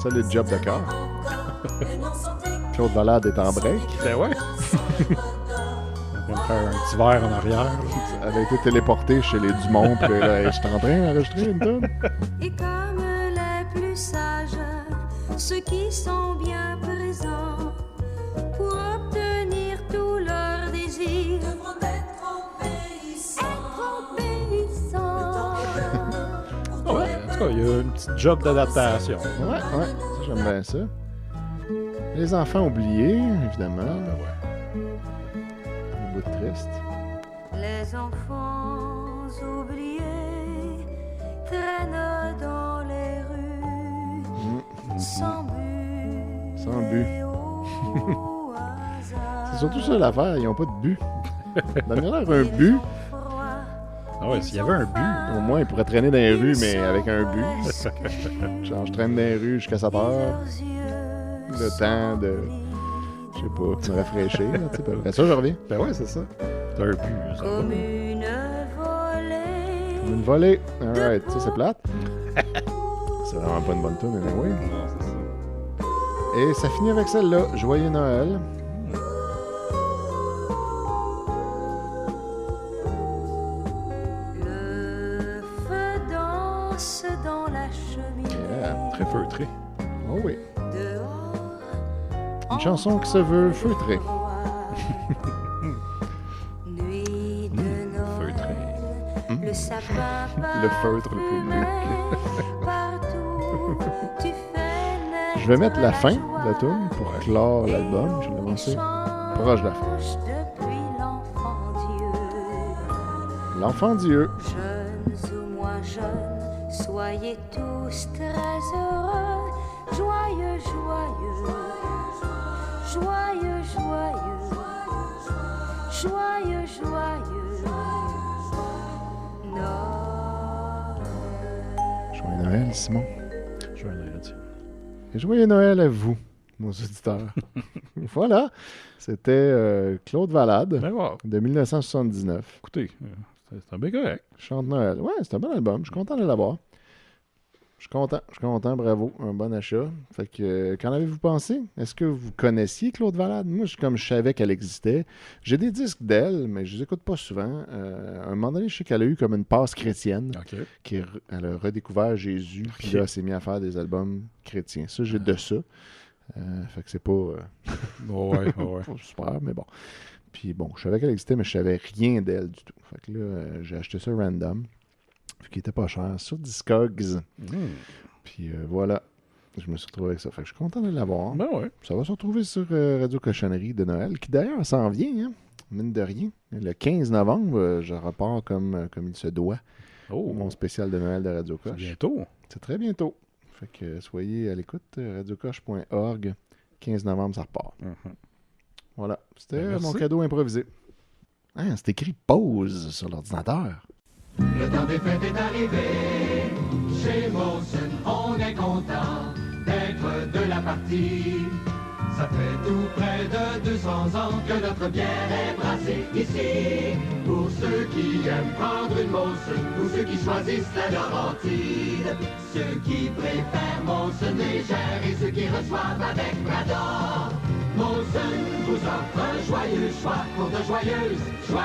Solide job de corps. Claude Valade est en break. Ben ouais. On va faire un petit verre en arrière. Elle avait été téléportée chez les Dumont, puis là, je suis en train d'enregistrer une tonne. Et comme les plus sages, ceux qui sont bien présents pour obtenir tous leurs désirs, devront être obéissants. Ouais, en tout cas, il y a une petite job d'adaptation. Ouais, ça, j'aime bien ça. Les enfants oubliés, évidemment. Le bout de triste. Les enfants oubliés traînent dans les rues sans but. Sans but. C'est surtout ça l'affaire, ils n'ont pas de but. Donne-leur un but. Ah ouais, s'il y avait un but. Au moins, ils pourraient traîner dans les rues, mais avec un but. Genre, je traîne dans les rues jusqu'à 7 heures. Le temps de, je sais pas, me rafraîchir. Après ça, je reviens. Ben ouais, c'est ça. T'as un but, ça va. Comme une volée. Comme une volée. Alright, ça c'est plate. C'est vraiment pas une bonne tune, anyway. Non, c'est ça. Et ça finit avec celle-là. Joyeux Noël. Le feu danse dans la cheminée. Yeah. Très feutré. Oh oui. Dehors, Une chanson qui se veut feutrée. nuit de Noël, le sapin Le feutre le plus bleu. partout, tu fais Je vais mettre la fin de la tune pour clore l'album. Je vais l'avancer proche de la fin. depuis l'enfant Dieu. L'enfant Dieu. Jeunes ou moins jeunes, soyez tous très heureux. Joyeux, joyeux, joyeux, joyeux, joyeux, joyeux Noël. Joyeux Noël, Simon. Joyeux Noël, tiens. Et joyeux Noël à vous, nos auditeurs. Voilà. C'était Claude Valade Ben wow. de 1979. Écoutez, c'est un bien correct. Chante Noël. Ouais, c'est un bon album. Je suis content de l'avoir. Je suis content, bravo. Un bon achat. Fait que, qu'en avez-vous pensé? Est-ce que vous connaissiez Claude Valade? Moi, comme je savais qu'elle existait, j'ai des disques d'elle, mais je les écoute pas souvent. À un moment donné, je sais qu'elle a eu comme une passe chrétienne. OK. Elle a redécouvert Jésus, puis là, elle s'est mise à faire des albums chrétiens. Ça, j'ai de ça. Fait que c'est pas... ouais. pas super, mais bon. Puis bon, je savais qu'elle existait, mais je savais rien d'elle du tout. Fait que là, j'ai acheté ça random. Qui était pas cher, sur Discogs. Puis voilà, je me suis retrouvé avec ça. Fait que je suis content de l'avoir. Ben ouais. Ça va se retrouver sur Radio Cochonnerie de Noël, qui d'ailleurs s'en vient, hein, mine de rien. Le 15 novembre, je repars comme il se doit. Mon spécial de Noël de Radio Coche. C'est bientôt. C'est très bientôt. Fait que soyez à l'écoute, radiocoche.org. 15 novembre, ça repart. Voilà, c'était mon cadeau improvisé. Ah, c'est écrit pause sur l'ordinateur. Le temps des fêtes est arrivé, chez Molson, on est content d'être de la partie. Ça fait tout près de 200 ans que notre bière est brassée ici. Pour ceux qui aiment prendre une Molson, ou ceux qui choisissent la Laurentide, ceux qui préfèrent Molson légère et ceux qui reçoivent avec Radar. Molson vous offre un joyeux choix pour de joyeuses fêtes!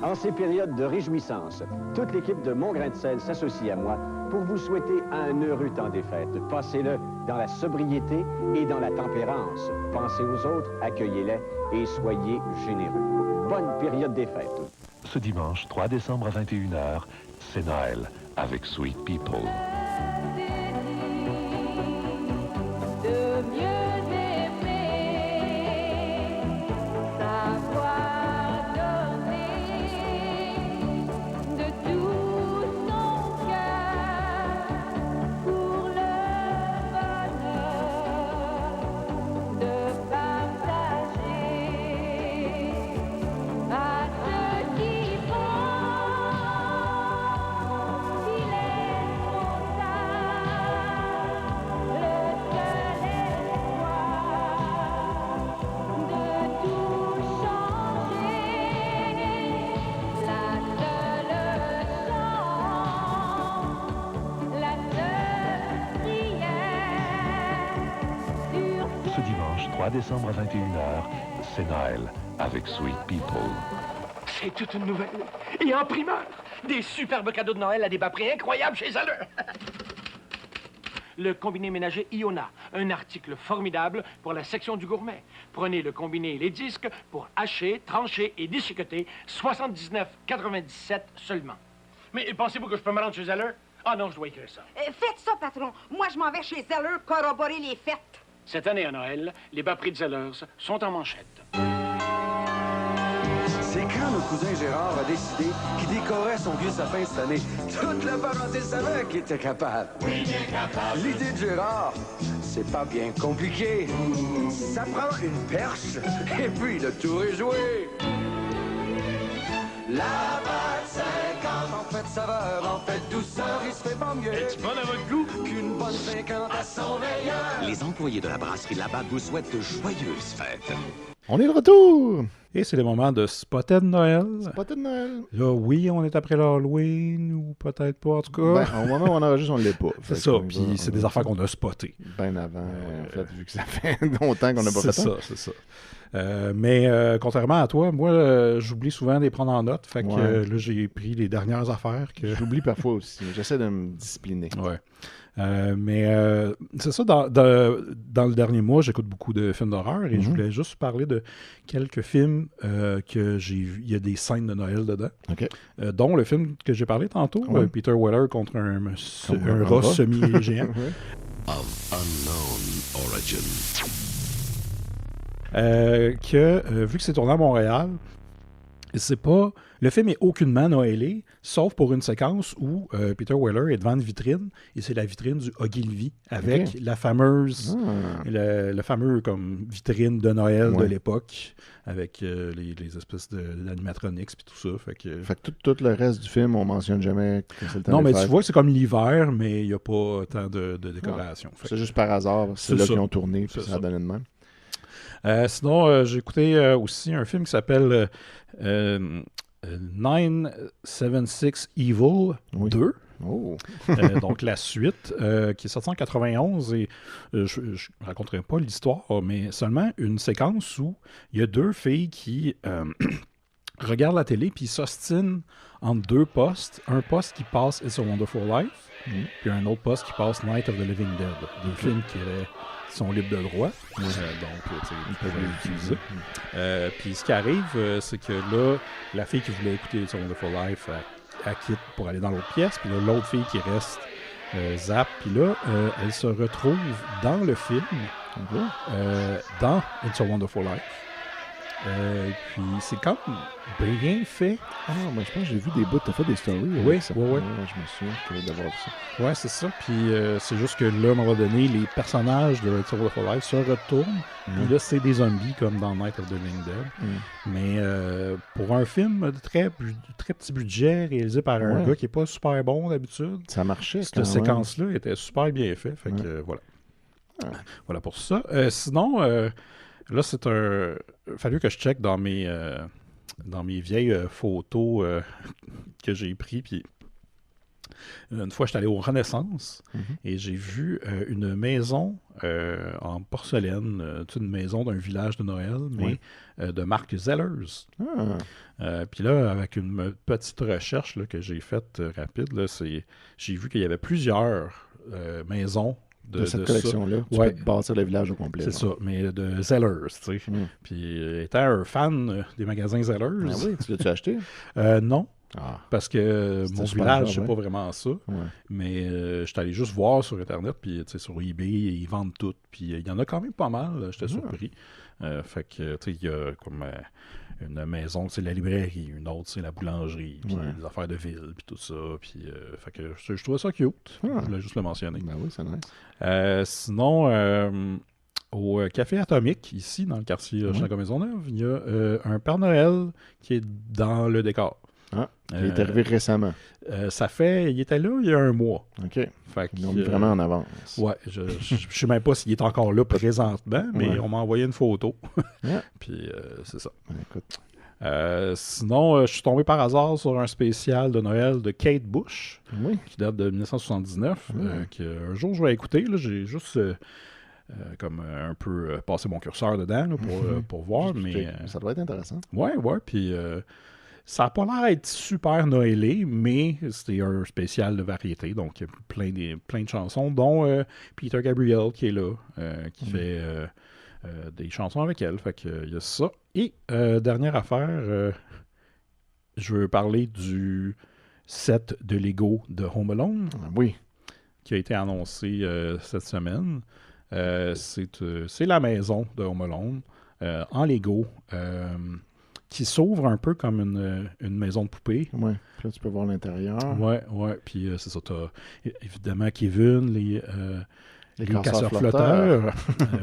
En ces périodes de réjouissance, toute l'équipe de Mon Grain de Sel s'associe à moi pour vous souhaiter un heureux temps des fêtes. Passez-le dans la sobriété et dans la tempérance. Pensez aux autres, accueillez-les et soyez généreux. Bonne période des fêtes. Ce dimanche 3 décembre à 21h, c'est Noël avec Sweet People. Ce dimanche 3 décembre à 21h, c'est Noël avec Sweet People. C'est toute une nouvelle. Et en primeur, des superbes cadeaux de Noël à des bas prix incroyables chez Zellers. Le combiné ménager Iona, un article formidable pour la section du gourmet. Prenez le combiné et les disques pour hacher, trancher et déchiqueter, 79,97 seulement. Mais pensez-vous que je peux me rendre chez Zellers? Ah non, je dois écrire ça. Faites ça, patron. Moi, je m'en vais chez Zellers corroborer les fêtes. Cette année à Noël, les bas prix de Zellers sont en manchette. C'est quand le cousin Gérard a décidé qu'il décorait son vieux sapin cette année. Toute la parenté savait qu'il était capable. Oui, bien capable. L'idée de Gérard, c'est pas bien compliqué. Ça prend une perche et puis le tour est joué. La batte 50, en fait saveur, en fait douceur, il se fait pas mieux. Est-ce bonne à votre goût? Qu'une bonne 50 à son meilleur. Les employés de la brasserie Labatt vous souhaitent de joyeuses fêtes. On est de retour! Et c'est le moment de Spotted Noël. Spotted Noël. Là, oui, on est après l'Halloween, ou peut-être pas, en tout cas. Ben, au moment où on enregistre, on ne l'est pas. C'est ça, puis c'est des affaires qu'on a spottées. Ben avant, en fait, vu que ça fait longtemps qu'on n'a pas fait ça. C'est ça. Mais contrairement à toi, moi, j'oublie souvent de les prendre en note. Fait que là, j'ai pris les dernières affaires. J'oublie parfois aussi. J'essaie de me discipliner. Ouais. Mais c'est ça, dans le dernier mois, j'écoute beaucoup de films d'horreur et je voulais juste parler de quelques films que j'ai vus. Il y a des scènes de Noël dedans. Okay. Dont le film que j'ai parlé tantôt, Peter Weller contre un rat semi-géant. Of unknown origin. Vu que c'est tourné à Montréal, c'est pas... Le film est aucunement noëlé, sauf pour une séquence où Peter Weller est devant une vitrine, et c'est la vitrine du Ogilvy, avec la fameuse... Le fameux comme vitrine de Noël de l'époque, avec les espèces d'animatronics et tout ça. Fait que tout le reste du film, on mentionne jamais que c'est le temps Non, des mais fêtes. tu vois que c'est comme l'hiver, mais il n'y a pas tant de décoration. C'est juste par hasard, c'est là qu'ils ont tourné, puis ça a donné de même. Sinon, j'ai écouté aussi un film qui s'appelle 976 Evil 2. Oh. Donc la suite, qui est sortie en 91. Et je ne raconterai pas l'histoire, mais seulement une séquence où il y a deux filles qui regardent la télé puis s'ostinent entre deux postes. Un poste qui passe It's a Wonderful Life, puis un autre poste qui passe Night of the Living Dead. Deux films qui sont libres de droit, donc ils peuvent les utiliser. Puis ce qui arrive, c'est que là, la fille qui voulait écouter It's a Wonderful Life, elle quitte pour aller dans l'autre pièce, puis là, l'autre fille qui reste zappe, puis là, elle se retrouve dans le film, dans It's a Wonderful Life. Puis c'est comme bien fait. Ah, moi je pense que j'ai vu des bouts, t'as fait des stories. Oui, je me souviens d'avoir vu ça. Ouais, c'est ça. Puis c'est juste que là, à un moment donné, les personnages de It's a Wonderful Life se retournent. Puis là, c'est des zombies comme dans Night of the Living Dead. Mais pour un film de très petit budget, réalisé par un gars qui n'est pas super bon d'habitude, ça marchait. Cette séquence-là était super bien faite. Fait que voilà. Voilà pour ça. Sinon, là, c'est un... Il a fallu que je check dans mes vieilles photos que j'ai prises. Puis Une fois, j'étais allé au Renaissance et j'ai vu une maison en porcelaine, une maison d'un village de Noël, mais de marque Zellers. Puis là, avec une petite recherche là, que j'ai faite rapide, là, j'ai vu qu'il y avait plusieurs maisons de cette collection-là. Tu peux bâtir le village au complet. C'est ça, mais de Zellers, tu sais. Puis étant un fan des magasins Zellers... Ah oui, tu l'as-tu acheté? Non. Parce que mon village, c'est pas vraiment ça. Mais je suis allé juste voir sur Internet, puis sur eBay, ils vendent tout. Puis il y en a quand même pas mal, j'étais surpris. Fait que, tu sais, il y a comme une maison, c'est la librairie, une autre, c'est la boulangerie, puis les affaires de ville, puis tout ça. Puis, fait que je trouvais ça cute. Je voulais juste le mentionner. Ben oui, c'est nice. Sinon... au Café Atomique, ici, dans le quartier Hochelaga-Maisonneuve, il y a un Père Noël qui est dans le décor. Il est arrivé récemment. Il était là il y a un mois. OK. Donc, vraiment en avance. Ouais, je ne sais même pas s'il est encore là présentement, mais on m'a envoyé une photo. Puis, c'est ça. Écoute. Sinon, je suis tombé par hasard sur un spécial de Noël de Kate Bush, qui date de 1979, qu'un jour je vais écouter. Là, j'ai juste... comme un peu passer mon curseur dedans là, pour voir. Mais, ça doit être intéressant. Ouais, puis ça n'a pas l'air d'être super noëlé, mais c'était un spécial de variété, donc il y a plein de chansons, dont Peter Gabriel qui est là, qui fait des chansons avec elle. Fait qu'il y a ça. Et dernière affaire, je veux parler du set de Lego de Home Alone. Qui a été annoncé cette semaine. C'est la maison de Home Alone en Lego qui s'ouvre un peu comme une maison de poupée. Oui, puis là tu peux voir l'intérieur. Oui, puis c'est ça, t'as évidemment Kevin, les casseurs flotteurs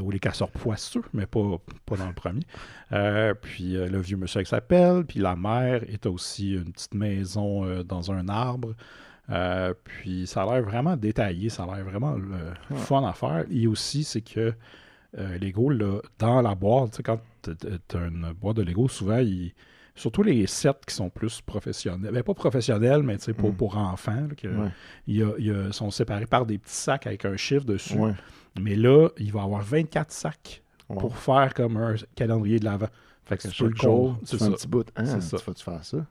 ou les casseurs poisseux, mais pas dans le premier. Puis le vieux monsieur avec sa pelle, puis la mère est aussi une petite maison dans un arbre. Puis ça a l'air vraiment détaillé, ça a l'air vraiment fun à faire. Et aussi, c'est que Lego, là, dans la boîte, tu sais, quand tu as une boîte de Lego, souvent, surtout les sets qui sont plus professionnels, ben, pas professionnels, mais pour enfants, là, ils sont séparés par des petits sacs avec un chiffre dessus. Mais là, il va y avoir 24 sacs pour faire comme un calendrier de l'Avent. Fait que chaque jour, tu fais un petit bout. Tu vas-tu faire ça?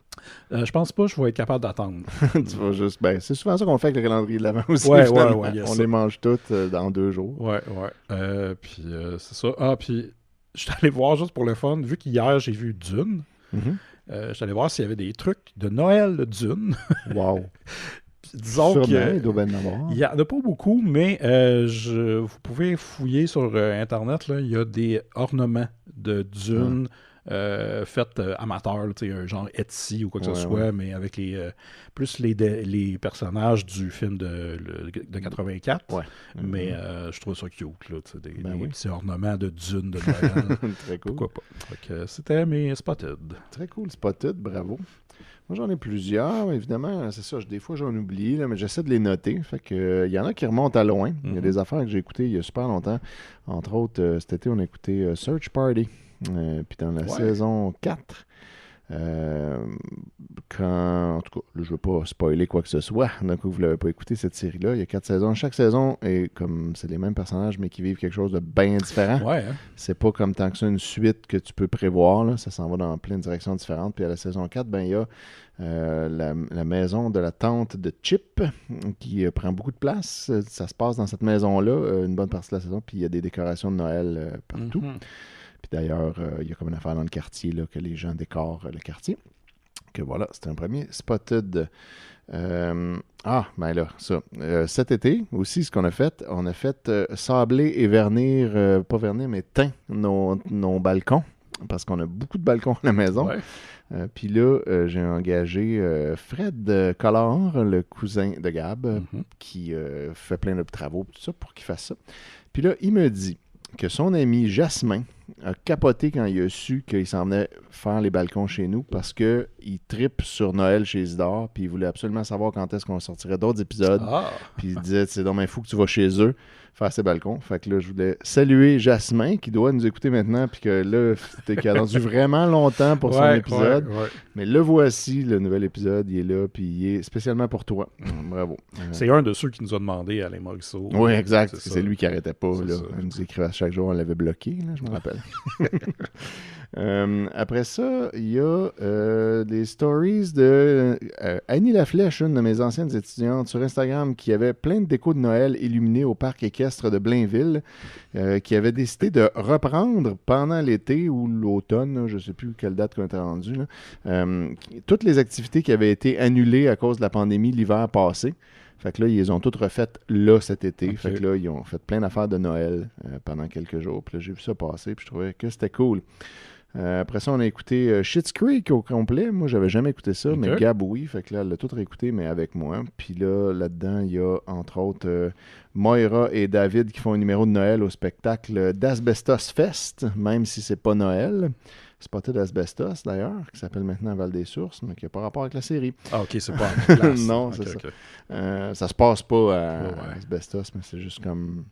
Je pense pas que je vais être capable d'attendre. Tu vas juste... c'est souvent ça qu'on fait avec le calendrier de l'Avent aussi. On les mange toutes dans 2 jours. Puis c'est ça. Puis je suis allé voir juste pour le fun, vu qu'hier j'ai vu Dune. Je suis allé voir s'il y avait des trucs de Noël de Dune. Wow! Disons il doit bien en avoir. Il n'y en a pas beaucoup, mais vous pouvez fouiller sur Internet. Là, il y a des ornements de Dune faits amateurs, un genre Etsy ou quoi que ce soit, mais avec plus les personnages du film de 84. Mais je trouve ça cute, là, des petits ornements de Dune de Noël. Très cool. Pourquoi pas? C'était mes Spotted. Très cool, Spotted, bravo. Moi, j'en ai plusieurs, évidemment. C'est ça, des fois, j'en oublie, là, mais j'essaie de les noter. Fait que, il y en a qui remontent à loin. Il y a des affaires que j'ai écoutées il y a super longtemps. Entre autres, cet été, on a écouté Search Party. Puis dans la saison 4, en tout cas, là, je ne veux pas spoiler quoi que ce soit. D'un coup, vous ne l'avez pas écouté, cette série-là. Il y a 4 saisons. Chaque saison est comme c'est les mêmes personnages, mais qui vivent quelque chose de bien différent. C'est pas comme tant que ça une suite que tu peux prévoir. Là. Ça s'en va dans plein de directions différentes. Puis à la saison 4, il y a la maison de la tante de Chip qui prend beaucoup de place. Ça se passe dans cette maison-là une bonne partie de la saison. Puis il y a des décorations de Noël partout. Puis d'ailleurs, il y a comme une affaire dans le quartier là, que les gens décorent le quartier. Que voilà, c'était un premier Spotted. Cet été aussi, ce qu'on a fait, on a fait sabler et vernir, pas vernir, mais teint nos balcons. Parce qu'on a beaucoup de balcons à la maison. Puis là, j'ai engagé Fred Collard, le cousin de Gab, qui fait plein de travaux, tout ça, pour qu'il fasse ça. Puis là, il me dit que son ami Jasmin, a capoté quand il a su qu'il s'en venait faire les balcons chez nous parce qu'il trippe sur Noël chez Isidore, puis il voulait absolument savoir quand est-ce qu'on sortirait d'autres épisodes. Puis il disait, c'est dommage fou que tu vas chez eux faire ses balcons. Fait que là, je voulais saluer Jasmin qui doit nous écouter maintenant, puis que là, qui a attendu vraiment longtemps pour son épisode. Ouais. Mais le voici, le nouvel épisode, il est là, puis il est spécialement pour toi. Bravo. C'est un de ceux qui nous a demandé, Alain Morisseau. Oui, exact. C'est lui qui arrêtait pas. Là. Il nous écrivait à chaque jour, on l'avait bloqué, là, je me rappelle. Après ça, il y a des stories de Annie Laflèche, une de mes anciennes étudiantes sur Instagram, qui avait plein de décos de Noël illuminés au parc équestre de Blainville, qui avait décidé de reprendre pendant l'été ou l'automne, là, je ne sais plus quelle date qu'on était rendu, là, toutes les activités qui avaient été annulées à cause de la pandémie l'hiver passé. Fait que là, ils les ont toutes refaites là cet été. Okay. Fait que là, ils ont fait plein d'affaires de Noël pendant quelques jours. Puis là, j'ai vu ça passer, puis je trouvais que c'était cool. Après ça, on a écouté Schitt's Creek au complet. Moi, j'avais jamais écouté ça, mais Gab, oui. Fait que là, elle l'a tout réécouté, mais avec moi. Puis là, là-dedans, il y a, entre autres, Moira et David qui font un numéro de Noël au spectacle d'Asbestos Fest, même si c'est pas Noël. Spotted Asbestos, d'ailleurs, qui s'appelle maintenant Val-des-Sources, mais qui n'a pas rapport avec la série. Ah, OK, c'est pas en place. Non, okay, c'est ça. Ça se passe pas à Asbestos, mais c'est juste comme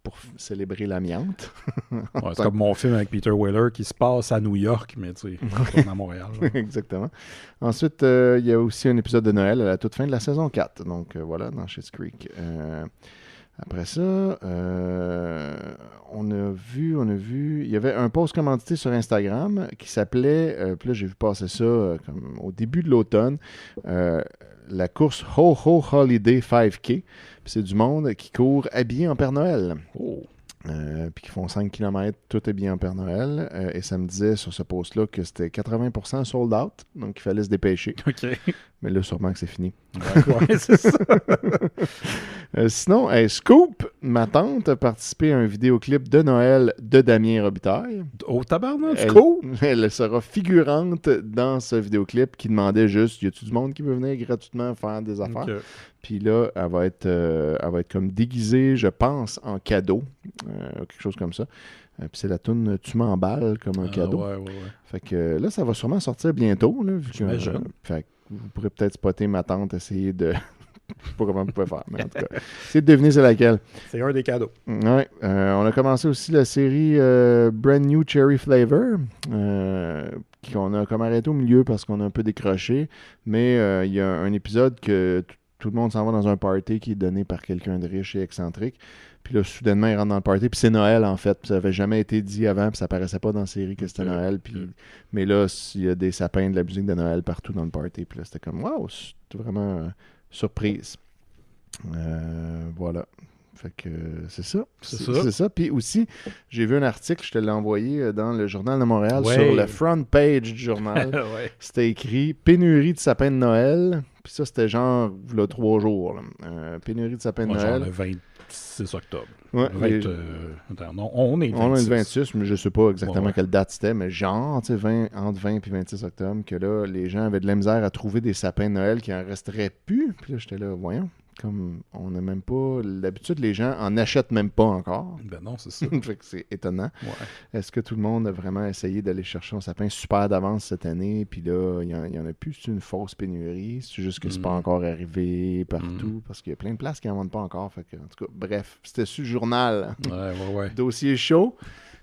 pour célébrer l'amiante. C'est comme mon film avec Peter Weller qui se passe à New York, mais tu sais, on retourne à Montréal. Exactement. Ensuite, il y a aussi un épisode de Noël à la toute fin de la saison 4. Donc, voilà, dans Schitt's Creek. Après ça, on a vu, il y avait un post commandité sur Instagram qui s'appelait, puis là j'ai vu passer ça comme au début de l'automne, la course Ho Ho Holiday 5K. Puis c'est du monde qui court habillé en Père Noël. Oh. Puis qui font 5 km, tout est bien en Père Noël. Et ça me disait sur ce post-là que c'était 80% sold out, donc il fallait se dépêcher. OK. Mais là, sûrement que c'est fini. Ouais, c'est ça. Sinon, Scoop, ma tante, a participé à un vidéoclip de Noël de Damien Robitaille. Au tabarnak, Scoop! Elle sera figurante dans ce vidéoclip qui demandait juste, y a-tu du monde qui veut venir gratuitement faire des affaires? Okay. Puis là, elle va être comme déguisée, je pense, en cadeau. Quelque chose comme ça. Puis c'est la toune « Tu m'emballes » comme un cadeau. Ouais. Fait que là, ça va sûrement sortir bientôt. Là, fait que vous pourrez peut-être spotter ma tante, essayer de... Je sais pas comment vous pouvez faire, mais en tout cas, essayez de deviner c'est laquelle. C'est un des cadeaux. Ouais. On a commencé aussi la série Brand New Cherry Flavor, qu'on a comme arrêté au milieu parce qu'on a un peu décroché. Mais il y a un épisode que tout le monde s'en va dans un party qui est donné par quelqu'un de riche et excentrique. Puis là, soudainement, il rentre dans le party. Puis c'est Noël, en fait. Puis ça n'avait jamais été dit avant. Puis ça paraissait pas dans la série que c'était Noël. Puis... Mais là, il y a des sapins, de la musique de Noël partout dans le party. Puis là, c'était comme, wow, c'était vraiment surprise. Voilà. Fait que c'est ça. C'est ça. Puis aussi, j'ai vu un article, je te l'ai envoyé dans le Journal de Montréal sur le front page du journal. C'était écrit « Pénurie de sapins de Noël ». Puis ça, c'était genre, là, 3 jours. Pénurie de sapins de Noël. Genre le 26 octobre. Ouais, on est le 26. On est le 26, mais je sais pas exactement quelle date c'était, mais genre, tu sais, entre 20 et 26 octobre, que là, les gens avaient de la misère à trouver des sapins de Noël qui en resteraient plus. Puis là, j'étais là, voyons. Comme on n'a même pas... D'habitude, les gens en achètent même pas encore. Ben non, c'est ça. Fait que c'est étonnant. Ouais. Est-ce que tout le monde a vraiment essayé d'aller chercher un sapin super d'avance cette année? Puis là, il y en a plus. C'est une fausse pénurie. C'est juste que c'est pas encore arrivé partout. Parce qu'il y a plein de places qui n'en vendent pas encore. Fait que, en tout cas, bref, c'était sur le journal. Ouais. Dossier chaud.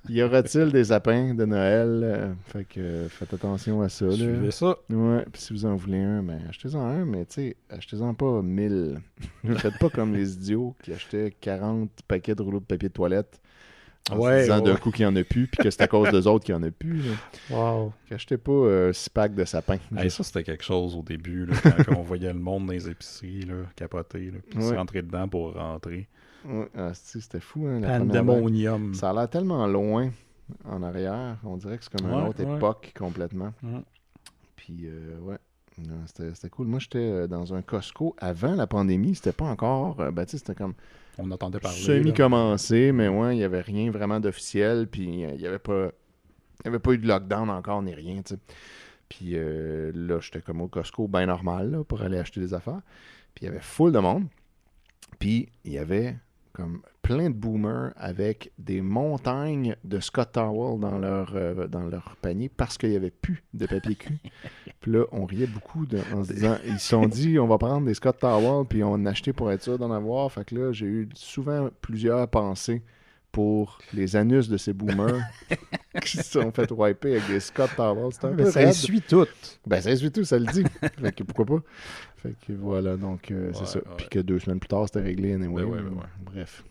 Y aura-t-il des sapins de Noël? Fait que faites attention à ça. Suivez ça. Ouais, puis si vous en voulez un, ben achetez-en un, mais tu sais, achetez-en pas 1000. Ne faites pas comme les idiots qui achetaient 40 paquets de rouleaux de papier de toilette en se disant d'un coup qu'il n'y en a plus, puis que c'est à cause d'eux autres qu'il n'y en a plus. Wow. Achetez pas 6 packs de sapins. Hey, ça, c'était quelque chose au début, là, quand on voyait le monde dans les épiceries là, capoter, là, puis se rentrer dedans pour rentrer. Ouais, c'était fou, hein, la Pandemonium. Ça a l'air tellement loin en arrière. On dirait que c'est comme une autre époque complètement. Puis, non, c'était cool. Moi, j'étais dans un Costco avant la pandémie. C'était pas encore... c'était comme... On entendait parler. Semi-commencé, mais il n'y avait rien vraiment d'officiel. Puis, il n'y avait pas eu de lockdown encore, ni rien, tu sais. Puis là, j'étais comme au Costco, bien normal, là, pour aller acheter des affaires. Puis, il y avait full de monde. Puis, il y avait... comme plein de boomers avec des montagnes de Scott Towel dans leur panier parce qu'il n'y avait plus de papier cul. Puis là, on riait beaucoup en se disant, ils se sont dit, on va prendre des Scott Towel puis on en a acheté pour être sûr d'en avoir. Fait que là, j'ai eu souvent plusieurs pensées pour les anus de ces boomers qui se sont fait wiper avec des Scott Towel. C'était un peu ça essuie tout. Ben, ça essuie tout, ça le dit. Fait que pourquoi pas? Fait que voilà, donc c'est ça. Puis que 2 semaines plus tard, c'était réglé. Anyway. Bref.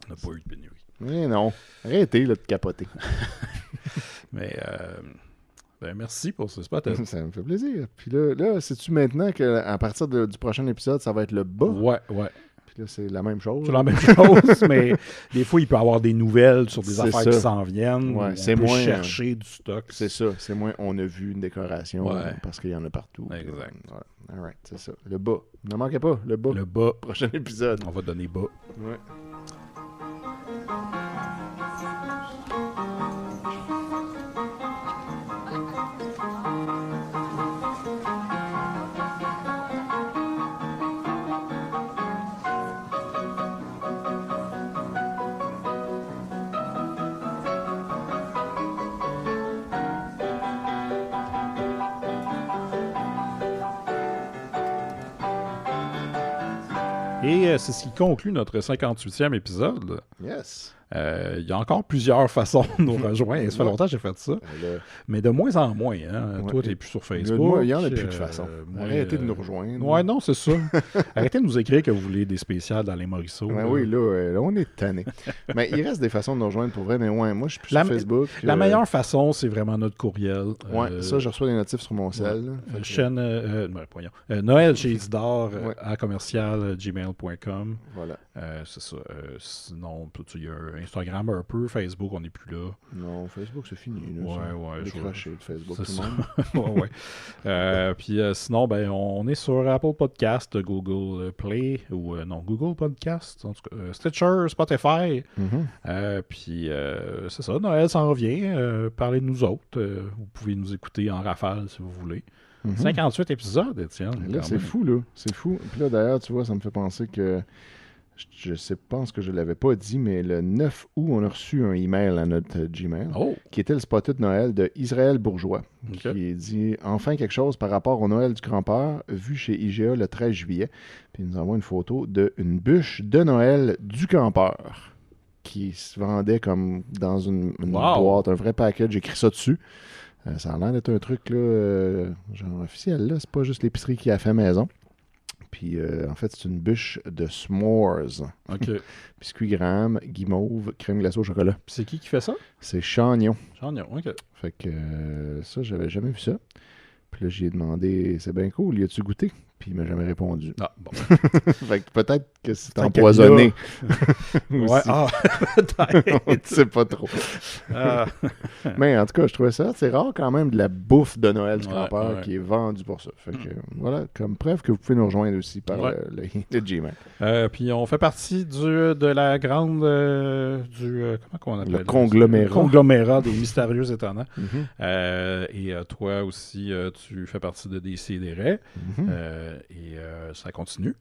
On n'a pas eu de pénurie. Mais non. Arrêtez là, de capoter. Mais merci pour ce spot. Ça me fait plaisir. Puis là sais-tu maintenant qu'à partir du prochain épisode, ça va être le bas? Ouais. Puis là, c'est la même chose. C'est la même chose, mais des fois, il peut y avoir des nouvelles sur des affaires qui s'en viennent. Ouais, c'est moins chercher du stock. C'est ça. C'est moins on a vu une décoration parce qu'il y en a partout. Exact. Ouais. All right, c'est ça. Le bas. Ne manquez pas, le bas. Le bas. Prochain épisode. On va donner bas. Ouais. Et c'est ce qui conclut notre 58e épisode. Yes. Il y a encore plusieurs façons de nous rejoindre. Ça fait longtemps que j'ai fait ça. Mais de moins en moins. Hein. Toi, tu n'es plus sur Facebook. Il y en a plus de toute façon. Arrêtez de nous rejoindre. Ouais, non, c'est ça. Arrêtez de nous écrire que vous voulez des spéciales dans les Morisseaux. Oui, là, on est tannés. Mais il reste des façons de nous rejoindre pour vrai. Mais ouais, moi, je suis plus sur Facebook. La meilleure façon, c'est vraiment notre courriel. Ouais, ça, je reçois des notifs sur mon cell. Noël chez Isidore à commercial@gmail.com. Voilà. C'est ça. Sinon, il y a Instagram un peu, Facebook, on n'est plus là. Non, Facebook, c'est fini. Ouais. Je craché de Facebook, c'est tout le monde. ouais. Puis sinon, on est sur Apple Podcast, Google Play, ou Google Podcast, en tout cas, Stitcher, Spotify. Puis c'est ça, Noël s'en revient. Parlez de nous autres. Vous pouvez nous écouter en rafale si vous voulez. 58 épisodes, Étienne. Là, c'est fou, là. C'est fou. Puis là, d'ailleurs, tu vois, ça me fait penser que je pense que je ne l'avais pas dit, mais le 9 août, on a reçu un email à notre Gmail qui était le spotted de Noël de Israël Bourgeois, qui dit « Enfin quelque chose par rapport au Noël du grand-père, vu chez IGA le 13 juillet. » Puis il nous envoie une photo d'une bûche de Noël du grand-père qui se vendait comme dans une boîte, un vrai package, j'écris ça dessus. Ça a l'air d'être un truc là, genre officiel, là. C'est pas juste l'épicerie qui a fait maison. Puis, en fait, c'est une bûche de s'mores. OK. Biscuit Graham, guimauve, crème glacée au chocolat. Puis c'est qui fait ça? C'est Chagnon. Chagnon, OK. Fait que ça, j'avais jamais vu ça. Puis là, j'y ai demandé, c'est bien cool, y a-tu goûté? Puis il m'a jamais répondu. Ah, bon. Fait que peut-être que c'est empoisonné. Ouais, peut-être. On ne sait pas trop. Mais en tout cas, je trouvais ça, c'est rare quand même de la bouffe de Noël du grand-père qui est vendue pour ça. Fait que voilà, comme preuve que vous pouvez nous rejoindre aussi par le Gmail. Puis on fait partie de la grande... comment on appelle le conglomérat. Le conglomérat des mystérieux étonnants. Et toi aussi, tu fais partie de Décideret. Et ça continue.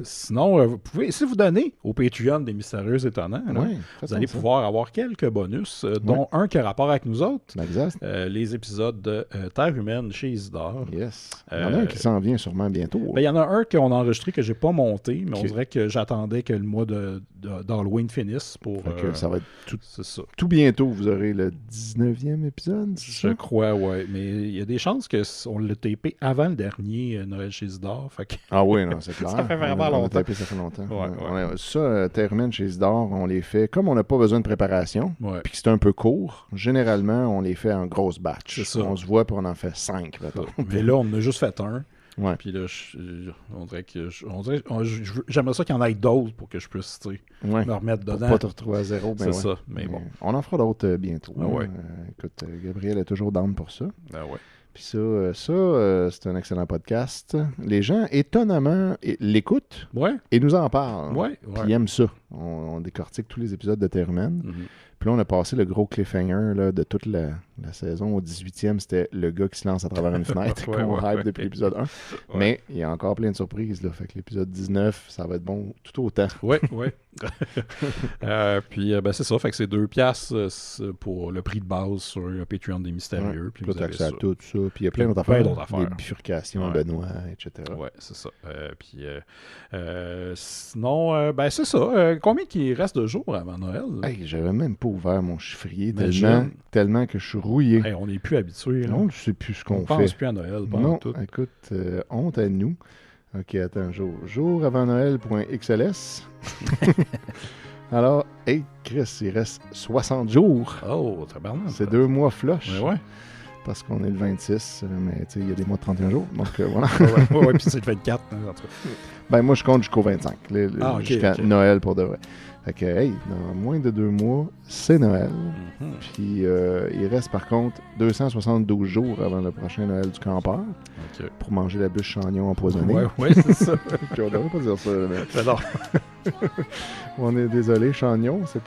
Sinon, vous pouvez, si vous donnez au Patreon des Mystérieux Étonnants, vous allez pouvoir avoir quelques bonus, dont un qui a rapport avec nous autres. Les épisodes de Terre humaine chez Isidore. Yes. Il y en a un qui s'en vient sûrement bientôt. Il y en a un qu'on a enregistré que j'ai pas monté, mais on dirait que j'attendais que le mois d'Halloween finisse pour... ça va être tout bientôt. Vous aurez le 19e épisode, je crois, oui. Mais il y a des chances qu'on l'a tapé avant le dernier Noël chez Isidore. Ah oui, non, c'est clair. Ça fait vraiment longtemps. Ça fait longtemps. Ça, Terre humaine chez Isidore, on les fait comme on n'a pas besoin de préparation, puis que c'est un peu court. Généralement, on les fait en grosse batch. On se voit puis on en fait 5. Mais là, on en a juste fait un. Ouais. Puis là, on dirait que j'aimerais ça qu'il y en ait d'autres pour que je puisse me remettre dedans. Pour pas te retrouver à zéro. C'est ça, mais bon. On en fera d'autres bientôt. Écoute, Gabriel est toujours down pour ça. Puis ça, c'est un excellent podcast. Les gens, étonnamment, l'écoutent et nous en parlent. Puis ils aiment ça. On décortique tous les épisodes de Terre humaine. Mm-hmm. Puis là, on a passé le gros cliffhanger là, de toute la saison. Au 18e, c'était le gars qui se lance à travers une fenêtre qu'on hype depuis l'épisode 1. Ouais. Mais il y a encore plein de surprises. Là. Fait que l'épisode 19, ça va être bon tout autant. Oui, oui. Puis c'est ça. Fait que c'est 2$ pour le prix de base sur le Patreon des Mystérieux. Ouais. Puis vous avez accès à tout ça. Puis il y a plein d'autres affaires. Des bifurcations, Benoît, etc. Oui, c'est ça. Sinon, c'est ça. Combien qu'il reste de jours avant Noël? Hey, j'avais même pas ouvert mon chiffrier tellement que je suis rouillé. Hey, on n'est plus habitué. On ne sait plus ce qu'on fait. On pense plus à Noël. Non, tout. Écoute, honte à nous. OK, attends, jour avant Noël.xls. Alors, hey, Chris, il reste 60 jours. Oh, très bien. C'est 2 mois flush. Ouais. Parce qu'on est le 26, mais tu sais, il y a des mois de 31 jours. Donc, voilà. ouais, puis c'est le 24. Hein, en tout cas. Ben, moi, je compte jusqu'au 25. Jusqu'à Noël pour de vrai. Fait que, hey, dans moins de 2 mois, c'est Noël. Mm-hmm. Puis, il reste par contre 272 jours avant le prochain Noël du campeur pour manger la bûche chagnon empoisonnée. Ouais, c'est ça. Puis on devrait pas dire ça. Mais non. On est désolé, chagnon, c'est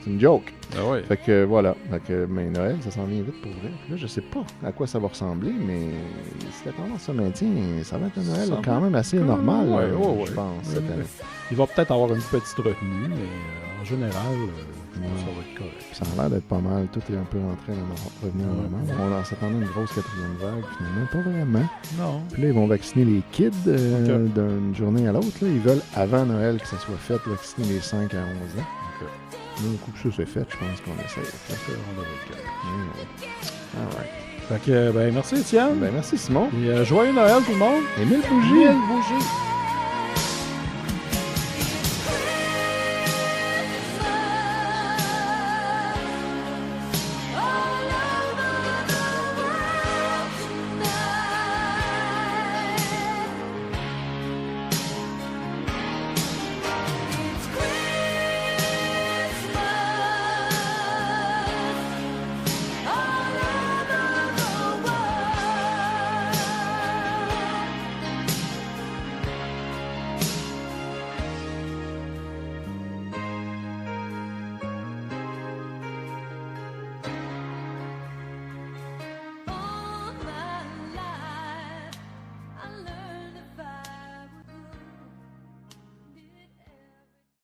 une joke. Ah ouais. Fait que voilà. Fait que, mais Noël, ça s'en vient vite pour vrai. Puis là, je sais pas à quoi ça va ressembler, mais si la tendance se maintient, ça va être un Noël quand même assez normal, je pense, cette année. Il va peut-être avoir une petite retenue, mais en général, ça va être correct. Ça a l'air d'être pas mal. Tout est un peu rentré dans revenir normal. On s'attendait à une grosse 4e vague, finalement, pas vraiment. Non. Puis là, ils vont vacciner les kids d'une journée à l'autre. Là. Ils veulent, avant Noël, que ça soit fait, vacciner les 5 à 11 ans. Mais au coup que ça c'est fait, je pense qu'on essaie. On devrait être correct. All right. Fait que, merci Étienne. Merci Simon. Et joyeux Noël tout le monde. Et 1000 bougies. 1000 bougies.